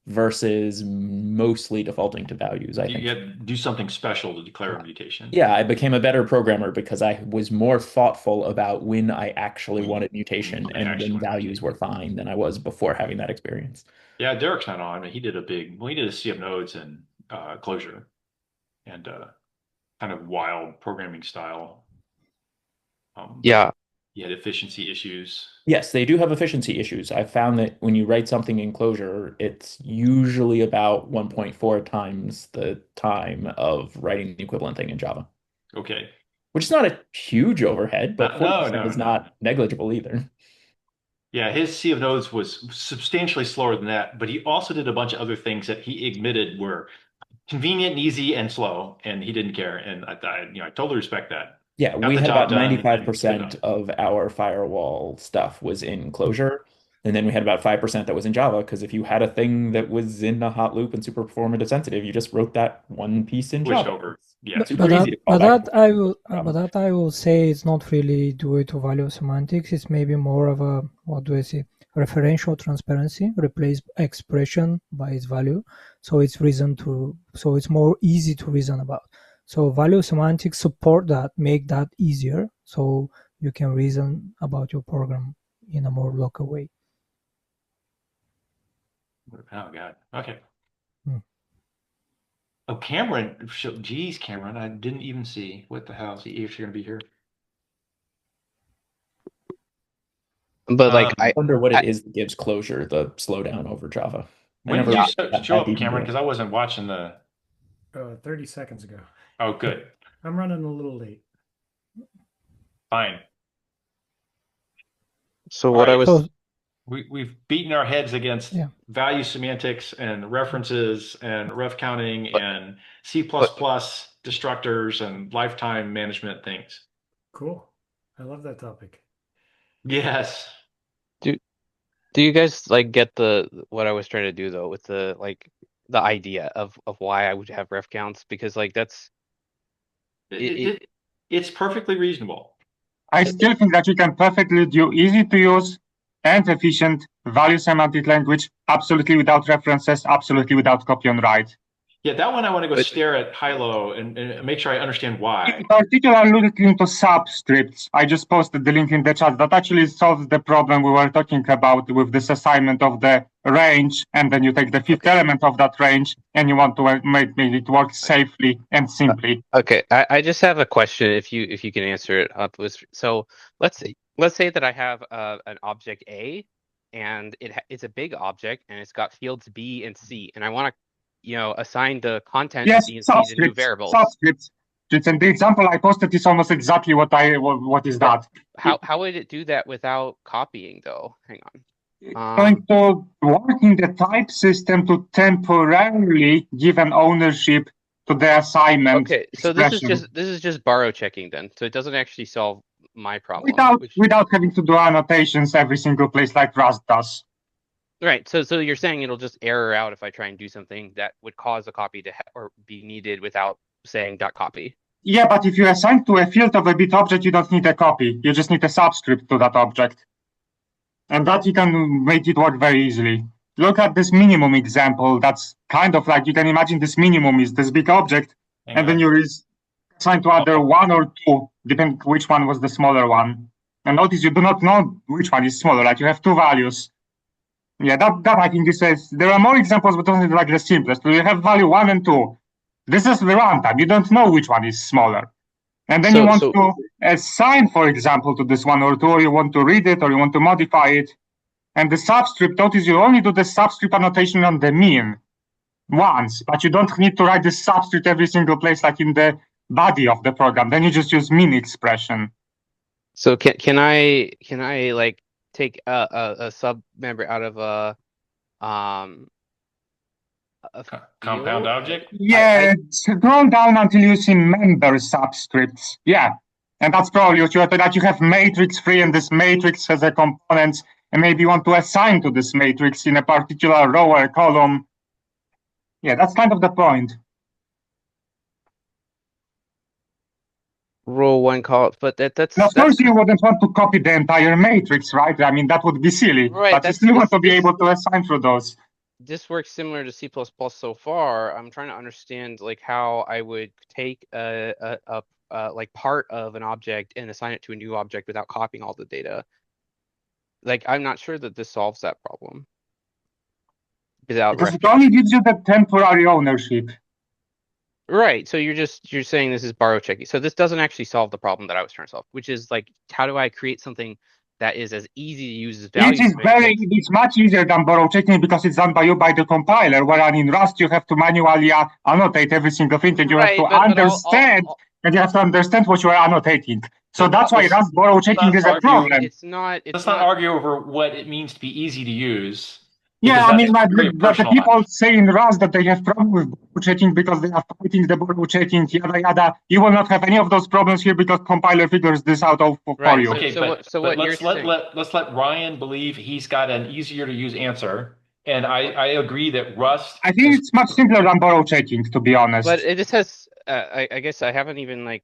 S5: versus mostly defaulting to values, I think.
S2: You had to do something special to declare a mutation.
S5: Yeah, I became a better programmer because I was more thoughtful about when I actually wanted mutation and when values were fine than I was before having that experience.
S2: Yeah, Derek's not on. He did a sea of nodes and Clojure and kind of wild programming style.
S3: Yeah,
S2: He had efficiency issues.
S5: Yes, they do have efficiency issues. I've found that when you write something in Clojure, it's usually about 1.4 times the time of writing the equivalent thing in Java,
S2: Okay.
S5: which is not a huge overhead, but
S2: No,
S5: 40% is not negligible either.
S2: Yeah, his sea of nodes was substantially slower than that, but he also did a bunch of other things that he admitted were convenient and easy and slow, and he didn't care. And I totally respect that.
S5: Yeah,
S2: Got
S5: we
S2: the
S5: had
S2: job
S5: about
S2: done, and it's good
S5: 95%
S2: enough.
S5: of our firewall stuff was in Clojure. And then we had about 5% that was in Java, because if you had a thing that was in a hot loop and super performance sensitive, you just wrote that one piece in
S2: Switched
S5: Java.
S2: over. Yeah.
S5: Super easy to call
S6: but
S5: back.
S6: that I will say it's not really due to value semantics. It's maybe more of a, what do I say, referential transparency, replace expression by its value. So it's more easy to reason about. So value semantics support that, make that easier, so you can reason about your program in a more local way.
S2: Oh God. Okay.
S6: Hmm.
S2: Oh, Cameron. Geez, Cameron, I didn't even see. What the hell? Is he actually going to be here?
S3: but like
S5: I wonder what it is that gives Clojure the slowdown over Java.
S2: When did you show up, Cameron? Because I wasn't watching the.
S8: 30 seconds ago.
S2: Oh, good.
S8: I'm running a little late.
S2: Fine.
S3: So what I was
S2: We've beaten our heads against value semantics and references and ref counting and C++ destructors and lifetime management things.
S8: Cool. I love that topic.
S2: Yes.
S3: Do you guys like get what I was trying to do though with the idea of why I would have ref counts? Because like that's
S2: it's perfectly reasonable.
S1: I still think that you can perfectly do easy to use and efficient value semantic language, absolutely without references, absolutely without copy on write.
S2: Yeah, that one I want to go stare at Hylo and make sure I understand why.
S1: In particular, looking into subscripts. I just posted the link in the chat that actually solves the problem we were talking about with this assignment of the range, and then you take the fifth element of that range and you want to make it work safely and simply.
S3: Okay, I just have a question if you can answer it. So let's say that I have an object A, and it's a big object and it's got fields B and C, and I want to assign the content of B and C to new variables.
S1: Subscripts. And the example I posted is almost exactly what is that.
S3: How would it do that without copying though? Hang on.
S1: Going to work in the type system to temporarily give an ownership to the assignment.
S3: Okay, so this is just borrow checking then. So it doesn't actually solve my problem.
S1: Without having to do annotations every single place like Rust does.
S3: Right. So you're saying it'll just error out if I try and do something that would cause a copy to or be needed without saying .copy.
S1: Yeah, but if you assign to a field of a bit object, you don't need a copy. You just need a subscript to that object. And that you can make it work very easily. Look at this minimum example. That's kind of like, you can imagine this minimum is this big object, and then you assign to either one or two, depending which one was the smaller one. And notice you do not know which one is smaller, like you have two values. Yeah, that I think is there are more examples, but those are like the simplest. You have value 1 and 2. This is the runtime. You don't know which one is smaller. And then you want to assign, for example, to this 1 or 2, or you want to read it, or you want to modify it. And the subscript, notice you only do the subscript annotation on the mean. once, but you don't need to write the subscript every single place, like in the body of the program. Then you just use min expression.
S3: So can I like take a sub member out of a
S2: Compound
S3: field?
S2: object?
S1: Yeah, scroll down until you see member subscripts. Yeah, and that's probably what you have, that you have matrix free, and this matrix has a components, and maybe you want to assign to this matrix in a particular row or column. Yeah, that's kind of the point.
S3: Row one call, but that's
S1: And of course, you wouldn't want to copy the entire matrix, right? I mean, that would be silly.
S3: Right,
S1: But you still want to be able to assign through those.
S3: This works similar to C++ so far. I'm trying to understand like how I would take a like part of an object and assign it to a new object without copying all the data. Like I'm not sure that this solves that problem.
S1: Because it only gives you the temporary ownership.
S3: Right. So you're saying this is borrow checking. So this doesn't actually solve the problem that I was trying to solve, which is like, how do I create something that is as easy to use as value?
S1: It's much easier than borrow checking because it's done by you by the compiler, whereas in Rust you have to manually annotate every single thing, and you have to understand what you are annotating. So that's why Rust borrow checking is a problem.
S3: Let's
S2: not argue over what it means to be easy to use.
S1: Yeah, I mean, the people say in Rust that they have problems with borrow checking because they are fighting the borrow checking, yada yada. You will not have any of those problems here because compiler figures this out for you.
S2: Okay, but let's let Ryan believe he's got an easier to use answer, and I agree that Rust.
S1: I think it's much simpler than borrow checking, to be honest.
S3: But it just has. I guess I haven't even like.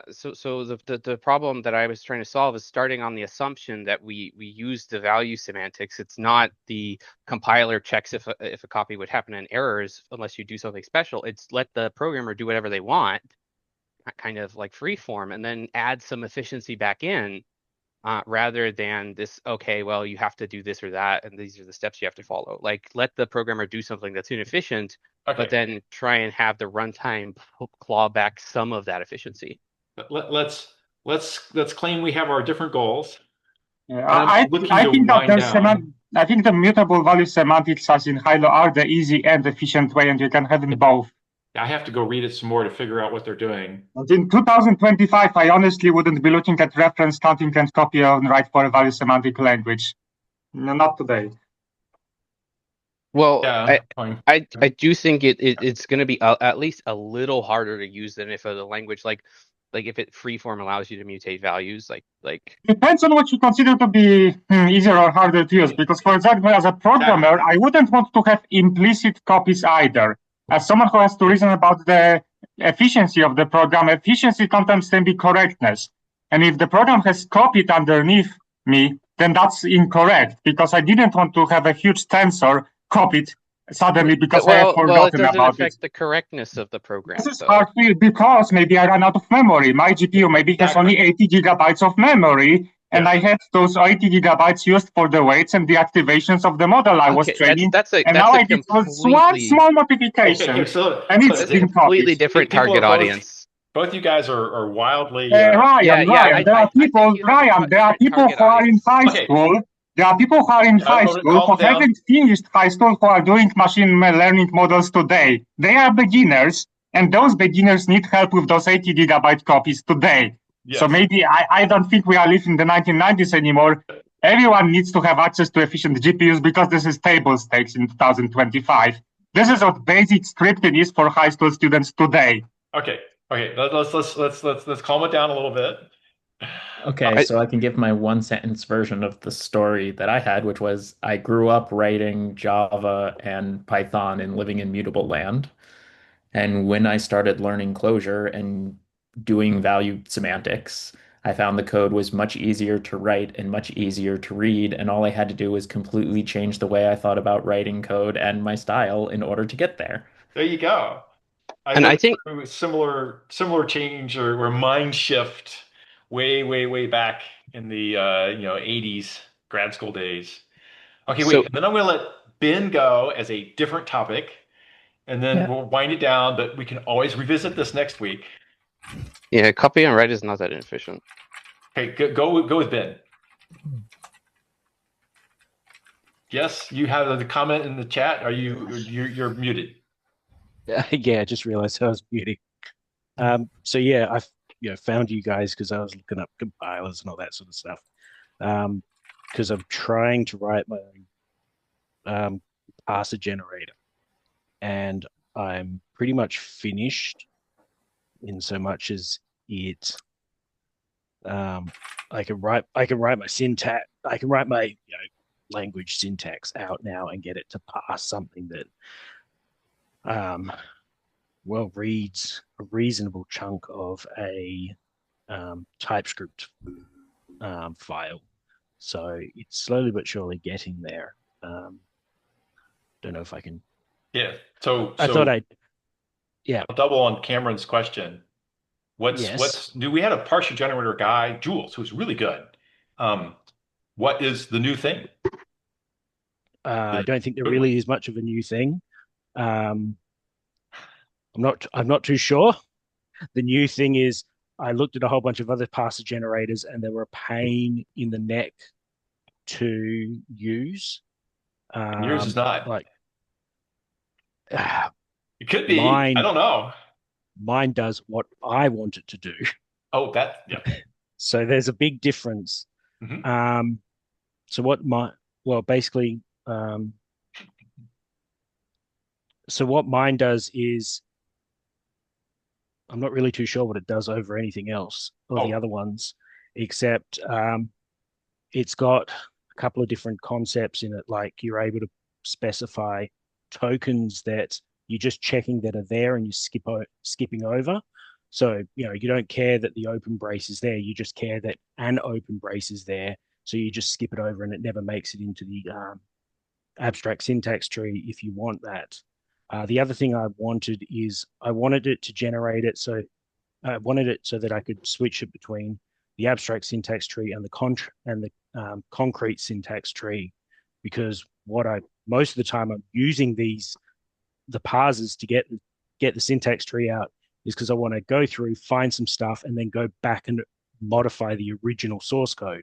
S3: So the problem that I was trying to solve is starting on the assumption that we use the value semantics. It's not the compiler checks if a copy would happen in errors unless you do something special. It's let the programmer do whatever they want, kind of like free form, and then add some efficiency back in, rather than this. Okay, well you have to do this or that, and these are the steps you have to follow. Like let the programmer do something that's inefficient. Okay. But then try and have the runtime claw back some of that efficiency.
S2: Let's claim we have our different goals.
S1: I think the mutable value semantics as in Hylo are the easy and efficient way, and you can have them both.
S2: I have to go read it some more to figure out what they're doing.
S1: And in 2025, I honestly wouldn't be looking at reference counting and copy and write for a value semantic language. No, not today.
S3: Well, yeah, I do think it's going to be at least a little harder to use than if the language like if it freeform allows you to mutate values like.
S1: Depends on what you consider to be easier or harder to use. Because for example, as a programmer, I wouldn't want to have implicit copies either. As someone who has to reason about the efficiency of the program, efficiency sometimes can be correctness. And if the program has copied underneath me, then that's incorrect because I didn't want to have a huge tensor copied suddenly because I have forgotten about it.
S3: It doesn't affect the correctness of the program.
S1: This is hard because maybe I ran out of memory. My GPU maybe has only 80 gigabytes of memory, and I had those 80 gigabytes used for the weights and the activations of the model I was training. And now I did one small modification, and it's been copied.
S3: Completely different target audience.
S2: Both you guys are wildly.
S1: Ryan, there are people who are in high school. There are people who are in high school who haven't finished high school who are doing machine learning models today. They are beginners, and those beginners need help with those 80 gigabyte copies today. Yes. So maybe I don't think we are living in the 1990s anymore. Everyone needs to have access to efficient GPUs because this is table stakes in 2025. This is what basic scripting is for high school students today.
S2: Okay. Let's calm it down a little bit.
S5: Okay, so I can give my one-sentence version of the story that I had, which was I grew up writing Java and Python and living in mutable land. And when I started learning Clojure and doing value semantics, I found the code was much easier to write and much easier to read. And all I had to do was completely change the way I thought about writing code and my style in order to get there.
S2: There you go. I think similar change or mind shift way back in the 80s grad school days. Okay, wait. Then I'm going to let Ben go as a different topic, and then we'll wind it down. But we can always revisit this next week.
S3: Yeah, copy and write is not that inefficient.
S2: Okay, go with Ben. Yes, you have the comment in the chat. You're muted?
S7: Yeah, I just realized I was muting. So yeah, I found you guys because I was looking up compilers and all that sort of stuff. Because I'm trying to write my own parser generator, and I'm pretty much finished in so much as it I can write my syntax, I can write my language syntax out now and get it to pass something that well reads a reasonable chunk of a TypeScript file. So it's slowly but surely getting there. Don't know if I can.
S2: Yeah. So
S7: I thought I'd. Yeah.
S2: I'll double on Cameron's question.
S7: Yes.
S2: What's new? We had a parser generator guy, Jules, who's really good. What is the new thing?
S7: I don't think there really is much of a new thing. I'm not too sure. The new thing is I looked at a whole bunch of other parser generators and they were a pain in the neck to use.
S2: Yours is not.
S7: Like
S2: It could be.
S7: mine.
S2: I don't know.
S7: Mine does what I want it to do.
S2: Oh, yeah.
S7: So there's a big difference.
S2: Mm-hmm.
S7: So what basically, so what mine does is I'm not really too sure what it does over anything else or the other ones, except it's got a couple of different concepts in it. Like you're able to specify tokens that you're just checking that are there and you skipping over. So, you don't care that the open brace is there. You just care that an open brace is there. So you just skip it over and it never makes it into the abstract syntax tree if you want that. The other thing I wanted is I wanted it to generate it. So I wanted it so that I could switch it between the abstract syntax tree and the concrete syntax tree, because most of the time I'm using the parsers to get the syntax tree out is because I want to go through, find some stuff, and then go back and modify the original source code.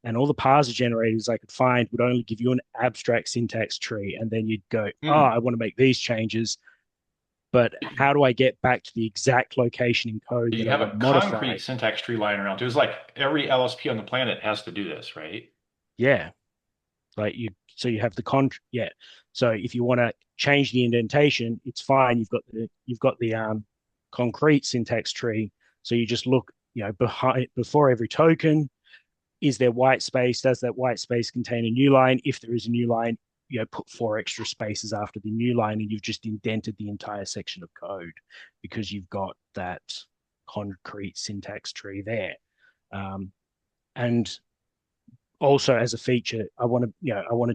S7: And all the parser generators I could find would only give you an abstract syntax tree, and then you'd go, I want to make these changes, but how do I get back to the exact location in code
S2: You
S7: that I
S2: have
S7: want
S2: a
S7: to modify?
S2: concrete syntax tree lying around too. It's like every LSP on the planet has to do this, right?
S7: Yeah. So you have yeah. So if you want to change the indentation, it's fine. You've got the concrete syntax tree. So you just look, before every token, is there white space? Does that white space contain a new line? If there is a new line, put 4 extra spaces after the new line, and you've just indented the entire section of code because you've got that concrete syntax tree there. And also as a feature, I wanted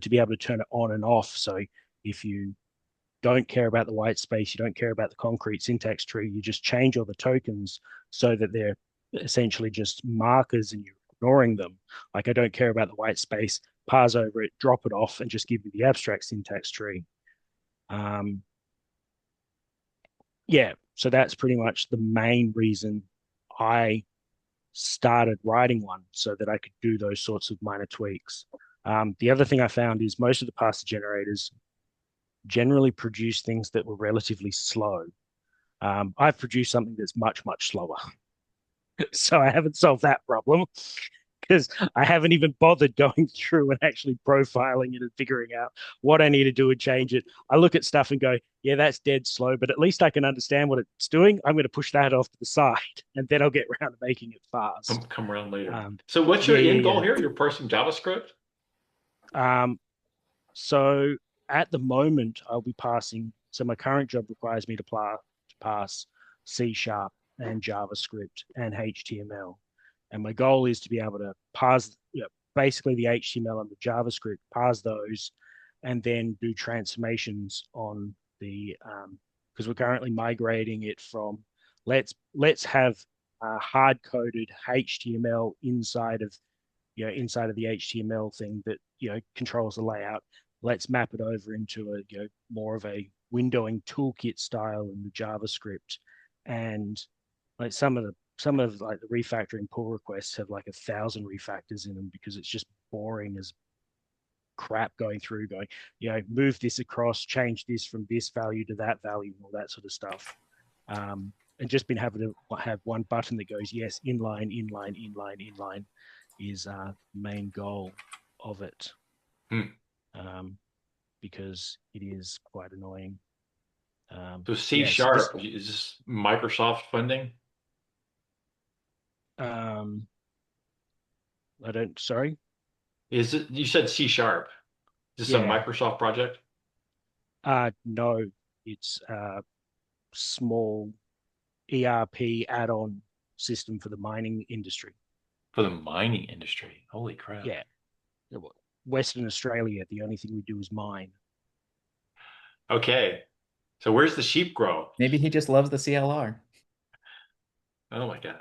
S7: to be able to turn it on and off. So if you don't care about the white space, you don't care about the concrete syntax tree, you just change all the tokens so that they're essentially just markers and you're ignoring them. Like I don't care about the white space, parse over it, drop it off, and just give me the abstract syntax tree. Yeah, so that's pretty much the main reason I started writing one, so that I could do those sorts of minor tweaks. The other thing I found is most of the parser generators generally produce things that were relatively slow. I've produced something that's much, much slower. So I haven't solved that problem because I haven't even bothered going through and actually profiling it and figuring out what I need to do and change it. I look at stuff and go, yeah, that's dead slow, but at least I can understand what it's doing. I'm going to push that off to the side and then I'll get around to making it fast.
S2: Come around later. So what's your end goal here? You're parsing JavaScript?
S7: So at the moment, I'll be passing. So my current job requires me to pass C# and JavaScript and HTML. And my goal is to be able to parse basically the HTML and the JavaScript, parse those, and then do transformations on the because we're currently migrating it from let's have hard-coded HTML inside of the HTML thing that controls the layout. Let's map it over into a more of a windowing toolkit style in the JavaScript, and like some of like the refactoring pull requests have like 1,000 refactors in them because it's just boring as crap going through, going, move this across, change this from this value to that value, and all that sort of stuff. And just been having to have one button that goes, yes, inline, inline, inline, inline is main goal of it. Because it is quite annoying.
S2: So C#, is this Microsoft funding?
S7: Sorry?
S2: Is it, you said C#? Is this a Microsoft project?
S7: No, it's a small ERP add-on system for the mining industry.
S2: For the mining industry? Holy crap.
S7: Yeah. Western Australia, the only thing we do is mine.
S2: Okay. So where's the sheep grow?
S5: Maybe he just loves the CLR.
S2: Oh my God.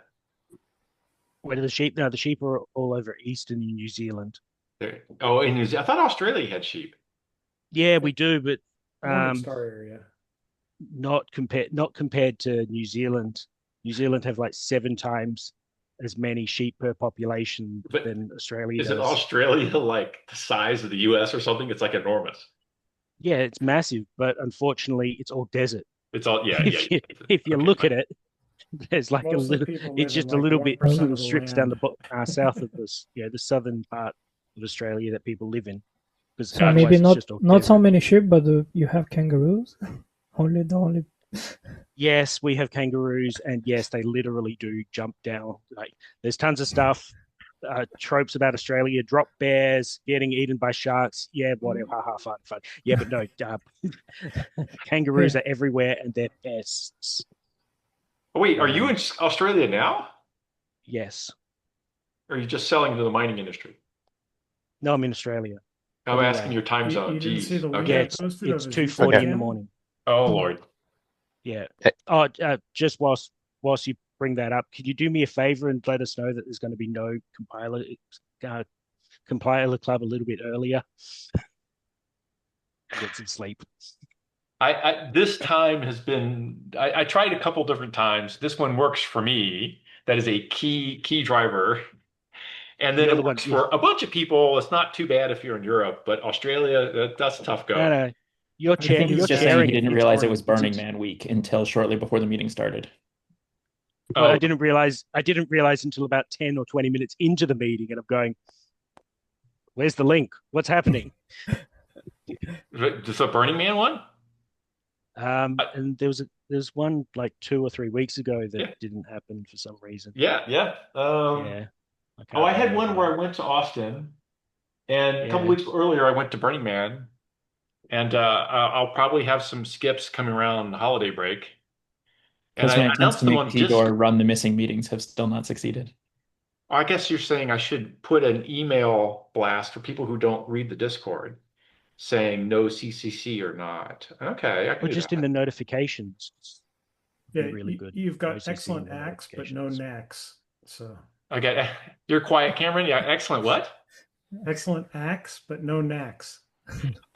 S7: Where do the sheep? No, the sheep are all over Eastern New Zealand.
S2: Oh, in New Zealand. I thought Australia had sheep.
S7: Yeah, we do, but
S8: Star area.
S7: not compared to New Zealand. New Zealand have like 7 times as many sheep per population than Australia does.
S2: Is it Australia like the size of the US or something? It's like enormous.
S7: Yeah, it's massive, but unfortunately, it's all desert.
S2: It's all
S7: If you look at it, there's like a little. It's just a little bit little strips down the south of this, the southern part of Australia that people live in.
S6: So maybe not so many sheep, but you have kangaroos. only.
S7: Yes, we have kangaroos, and yes, they literally do jump down. Like, there's tons of stuff. Tropes about Australia: drop bears, getting eaten by sharks. Yeah, whatever, haha, fun. Yeah, but no, kangaroos are everywhere, and they're pests.
S2: Oh, wait, are you in Australia now?
S7: Yes.
S2: Or are you just selling to the mining industry?
S7: No, I'm in Australia.
S2: I'm asking your time zone.
S8: You didn't see the link
S7: Yeah,
S8: I
S7: it's
S8: posted of his
S7: 2:40
S8: YouTube
S7: in the
S8: channel?
S7: morning.
S2: Oh Lord.
S7: Yeah. Just whilst you bring that up, could you do me a favor and let us know that there's going to be no compiler club a little bit earlier? Get some sleep.
S2: This time has been, I tried a couple different times. This one works for me. That is a key driver. And then it works for a bunch of people. It's not too bad if you're in Europe, but Australia, that's a tough go.
S7: No. You're
S5: I think he's just saying he didn't realize it was Burning Man week until shortly before the meeting started.
S7: Well, I didn't realize until about 10 or 20 minutes into the meeting, and I'm going, where's the link? What's happening?
S2: Is the Burning Man one?
S7: And there's one like 2 or 3 weeks ago that didn't happen for some reason.
S2: Yeah. I had one where I went to Austin, and a couple weeks earlier I went to Burning Man, and I'll probably have some skips coming around the holiday break.
S5: Because my attempts to make Tigor run the missing meetings have still not succeeded.
S2: I guess you're saying I should put an email blast for people who don't read the Discord saying no CCC or not. Okay, I can
S7: Or just in the notifications.
S8: Yeah,
S7: really good.
S8: You've got excellent acts, but no knacks. So
S2: okay, you're quiet, Cameron. Yeah, excellent. What?
S8: Excellent acts, but no knacks.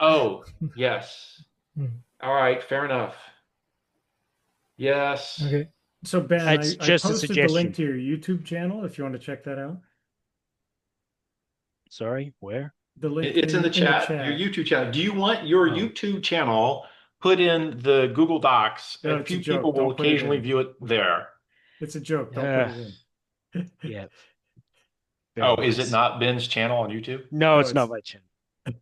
S2: Oh, yes. All right, fair enough. Yes.
S6: Okay.
S8: So Ben, I
S7: just
S8: posted the link to your YouTube channel if you want to check that out.
S7: Sorry, where?
S8: The link.
S2: It's in the chat. Your YouTube channel. Do you want your YouTube channel put in the Google Docs?
S8: No,
S2: a few people will occasionally view it there.
S8: It's a joke. Don't put it in.
S7: Yeah.
S2: Oh, is it not Ben's channel on YouTube?
S7: No, it's not my channel. I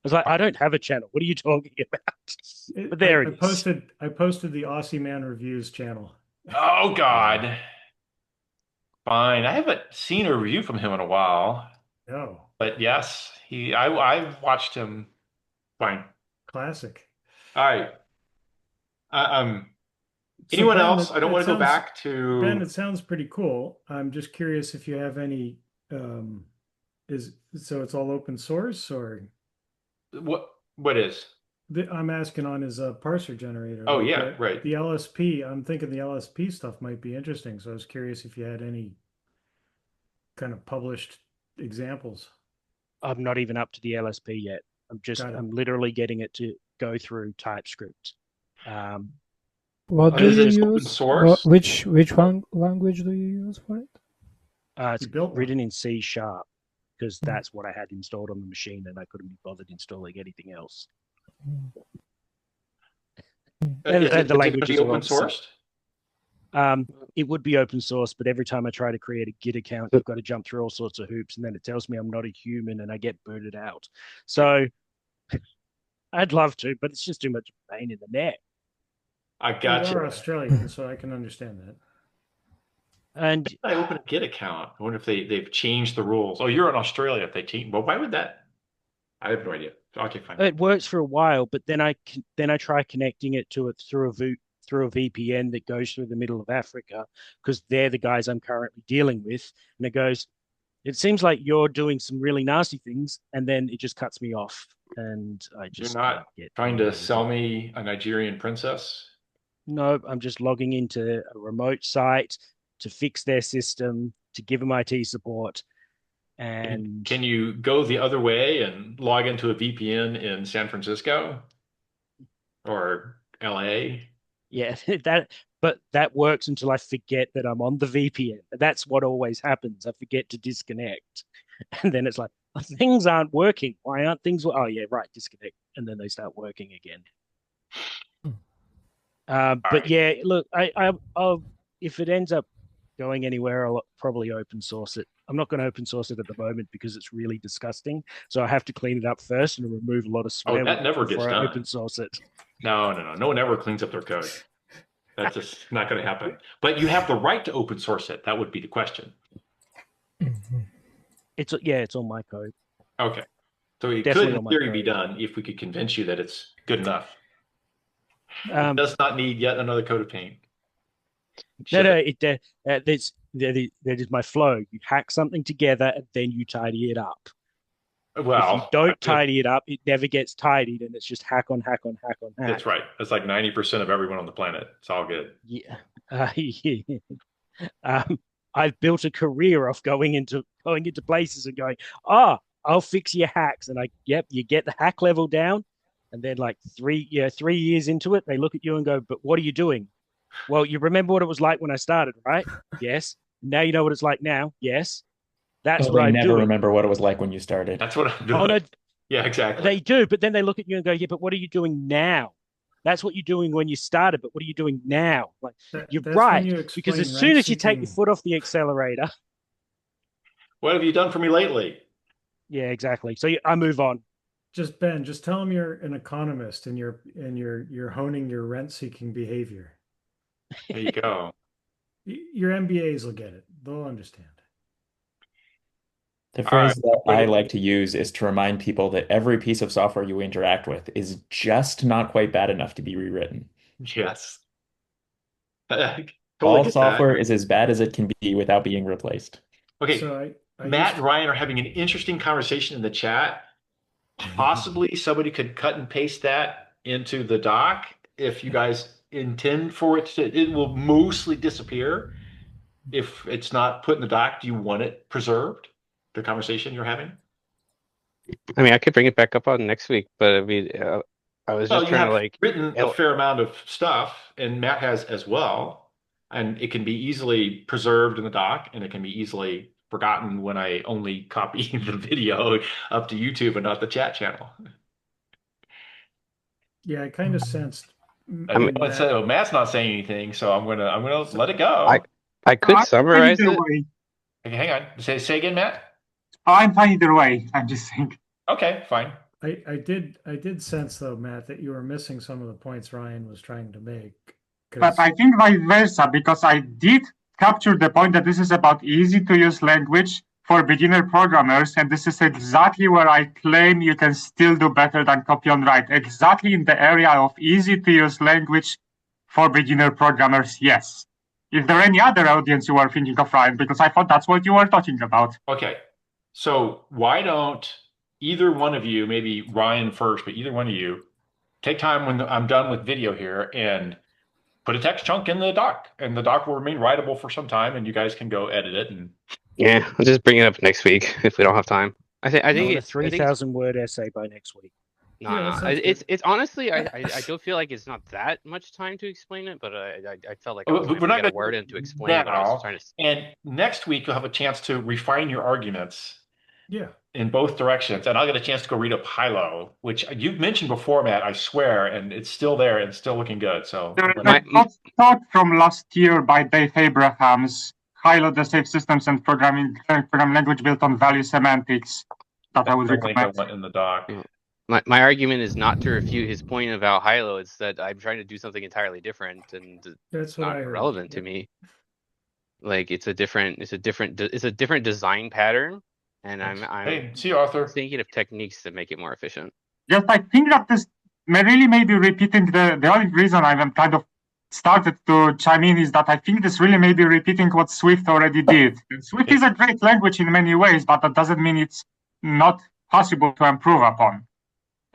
S7: was like, I don't have a channel. What are you talking about? But there it is.
S8: I posted the Aussie Man Reviews channel.
S2: Oh God. Fine. I haven't seen a review from him in a while.
S8: No.
S2: But yes, I've watched him. Fine.
S8: Classic.
S2: All right. Anyone else? I don't want to go back to
S8: Ben. It sounds pretty cool. I'm just curious if you have any. So it's all open source or
S2: what is?
S8: I'm asking on his parser generator.
S2: Oh yeah, right.
S8: The LSP. I'm thinking the LSP stuff might be interesting. So I was curious if you had any kind of published examples.
S7: I'm not even up to the LSP yet. I'm literally getting it to go through TypeScript.
S6: What do you use?
S2: Open source?
S6: Which one language do you use for it?
S7: It's written in C#. because that's what I had installed on the machine, and I couldn't be bothered installing anything else. And
S2: Is it
S7: the languages
S2: be
S7: are
S2: open
S7: also-
S2: sourced?
S7: It would be open source, but every time I try to create a Git account, you've got to jump through all sorts of hoops, and then it tells me I'm not a human, and I get booted out. So I'd love to, but it's just too much pain in the neck.
S2: I
S8: You
S2: got
S8: are
S2: you.
S8: Australian, so I can understand that.
S7: And
S2: I open a Git account. I wonder if they've changed the rules. Oh, you're in Australia. If they change, well, why would that? I have no idea. Okay, fine.
S7: it works for a while, but then I try connecting it to it through a VPN that goes through the middle of Africa, because they're the guys I'm currently dealing with, and it goes, it seems like you're doing some really nasty things, and then it just cuts me off, and I just
S2: You're not
S7: can't get
S2: trying to
S7: anywhere with
S2: sell
S7: it.
S2: me a Nigerian princess?
S7: No, I'm just logging into a remote site to fix their system, to give them IT support, and
S2: Can you go the other way and log into a VPN in San Francisco or LA?
S7: yeah, that works until I forget that I'm on the VPN. That's what always happens. I forget to disconnect, and then it's like, things aren't working. Why aren't things? Oh yeah, right, disconnect, and then they start working again. But
S2: right.
S7: yeah, look, I'll if it ends up going anywhere, I'll probably open source it. I'm not going to open source it at the moment because it's really disgusting. So I have to clean it up first and remove a lot of swear
S2: that
S7: words
S2: never gets
S7: before I
S2: done.
S7: open source it.
S2: No. No one ever cleans up their code. That's just not going to happen. But you have the right to open source it. That would be the question.
S7: It's on my code.
S2: Okay. So it
S7: Definitely
S2: could, in
S7: on my
S2: theory, be
S7: code.
S2: done if we could convince you that it's good enough. It
S7: Um,
S2: does not need yet another coat of paint.
S7: no, that is my flow. You hack something together and then you tidy it up.
S2: Well,
S7: if you don't tidy it up, it never gets tidied, and it's just hack on hack on hack on hack.
S2: That's right. That's like 90% of everyone on the planet. It's all good.
S7: Yeah. Yeah. I've built a career off going into places and going, I'll fix your hacks, and you get the hack level down, and then like 3 years into it, they look at you and go, but what are you doing? Well, you remember what it was like when I started, right? Yes. Now you know what it's like now. Yes. That's what
S5: they
S7: I'm
S5: never
S7: doing.
S5: remember what it was like when you started.
S2: That's what I'm doing.
S7: Oh no,
S2: yeah, exactly.
S7: they do, but then they look at you and go, yeah, but what are you doing now? That's what you're doing when you started, but what are you doing now? Like, you're right, because as soon as you take your foot off the accelerator.
S2: What have you done for me lately?
S7: Yeah, exactly. So I move on.
S8: Just Ben, just tell them you're an economist and you're honing your rent-seeking behavior.
S2: There you go.
S8: Your MBAs will get it. They'll understand.
S5: The phrase that I like to use is to remind people that every piece of software you interact with is just not quite bad enough to be rewritten.
S2: Yes.
S5: All software is as bad as it can be without being replaced.
S2: Okay,
S8: so
S2: Matt and Ryan are having an interesting conversation in the chat. Possibly somebody could cut and paste that into the doc if you guys intend for it to. It will mostly disappear if it's not put in the doc. Do you want it preserved? The conversation you're having?
S3: I mean, I could bring it back up on next week, but I mean, I was just trying to like
S2: written a fair amount of stuff, and Matt has as well, and it can be easily preserved in the doc, and it can be easily forgotten when I only copy the video up to YouTube and not the chat channel.
S8: Yeah, I kind of sensed.
S2: Matt's not saying anything, so I'm gonna let it go.
S3: I could summarize it.
S2: Okay, hang on. Say again, Matt.
S1: I'm fine either way. I'm just saying.
S2: Okay, fine.
S8: I did sense though, Matt, that you were missing some of the points Ryan was trying to make.
S1: But I think vice versa, because I did capture the point that this is about easy to use language for beginner programmers, and this is exactly where I claim you can still do better than copy on write. Exactly in the area of easy to use language for beginner programmers, yes. Is there any other audience you were thinking of, Ryan? Because I thought that's what you were talking about.
S2: Okay. So why don't either one of you, maybe Ryan first, but either one of you, take time when I'm done with video here and put a text chunk in the doc, and the doc will remain writable for some time, and you guys can go edit it. And
S3: yeah, I'll just bring it up next week if we don't have time. I think
S7: it's a 3,000 word essay by next week.
S3: No. It's honestly, I don't feel like it's not that much time to explain it, but I felt like I was trying to get a word in to explain what I was trying to say.
S2: And next week you'll have a chance to refine your arguments
S8: Yeah.
S2: in both directions. And I'll get a chance to go read up Hylo, which you've mentioned before, Matt, I swear, and it's still there and still looking good. So
S1: That's taught from last year by Dave Abrahams, Hylo, the Safe Systems and Program Language built on value semantics, that I would
S2: link I
S1: recommend.
S2: want in the doc.
S3: My argument is not to refute his point about Hylo. It's that I'm trying to do something entirely different, and
S8: That's
S3: it's
S8: what
S3: not
S8: I heard.
S3: relevant to
S8: Yep.
S3: me. Like it's a different design pattern, and I'm
S2: Hey, see you, Arthur.
S3: thinking of techniques to make it more efficient.
S1: Yes, I think that this may be repeating the only reason I'm kind of started to chime in is that I think this really may be repeating what Swift already did. Swift is a great language in many ways, but that doesn't mean it's not possible to improve upon.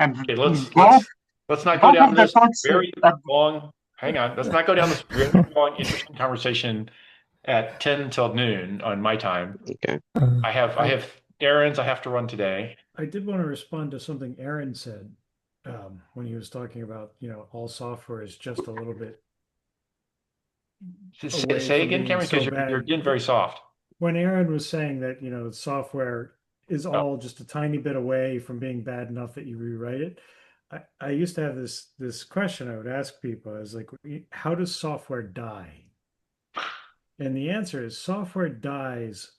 S1: And
S2: Okay, let's not go down this very long. Hang on, let's not go down this very long, interesting conversation at 10 till noon on my time.
S3: Okay.
S2: I have errands I have to run today.
S8: I did want to respond to something Aaron said when he was talking about, all software is just a little bit.
S2: Say again, Cameron, because you're getting very soft.
S8: When Aaron was saying that, software is all just a tiny bit away from being bad enough that you rewrite it. I used to have this question I would ask people. I was like, how does software die? And the answer is software dies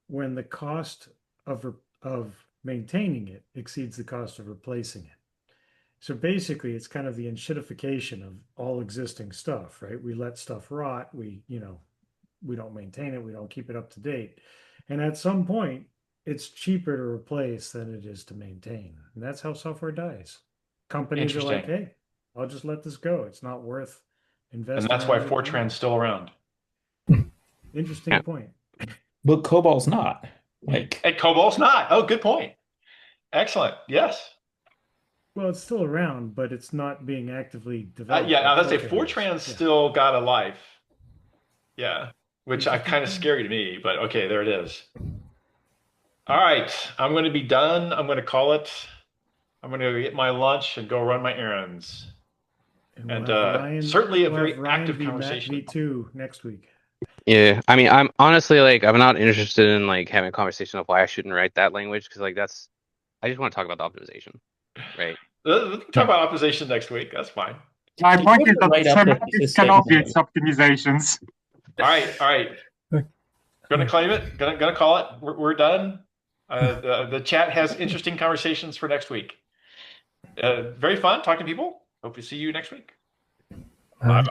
S8: when the cost of maintaining it exceeds the cost of replacing it. So basically, it's kind of the enshittification of all existing stuff, right? We let stuff rot. We don't maintain it. We don't keep it up to date. And at some point, it's cheaper to replace than it is to maintain. And that's how software dies. Companies are like, hey, I'll just let this go. It's not worth investing.
S2: And that's why Fortran's still around.
S8: Interesting point.
S5: But COBOL's not.
S2: And COBOL's not. Oh, good point. Excellent. Yes.
S8: Well, it's still around, but it's not being actively developed.
S2: Yeah, let's say Fortran's still got a life. Yeah, which is kind of scary to me, but okay, there it is. All right, I'm going to be done. I'm going to call it. I'm going to go get my lunch and go run my errands. And certainly a very active conversation.
S8: V2 next week.
S3: Yeah, I mean, I'm honestly I'm not interested in having a conversation of why I shouldn't write that language because I just want to talk about the optimization, right?
S2: We can talk about optimization next week. That's fine.
S1: My point is that semantics cannot be its optimizations.
S2: All right. Gonna claim it. Gonna call it. We're done. The chat has interesting conversations for next week. Very fun talking to people. Hope to see you next week.
S6: Bye.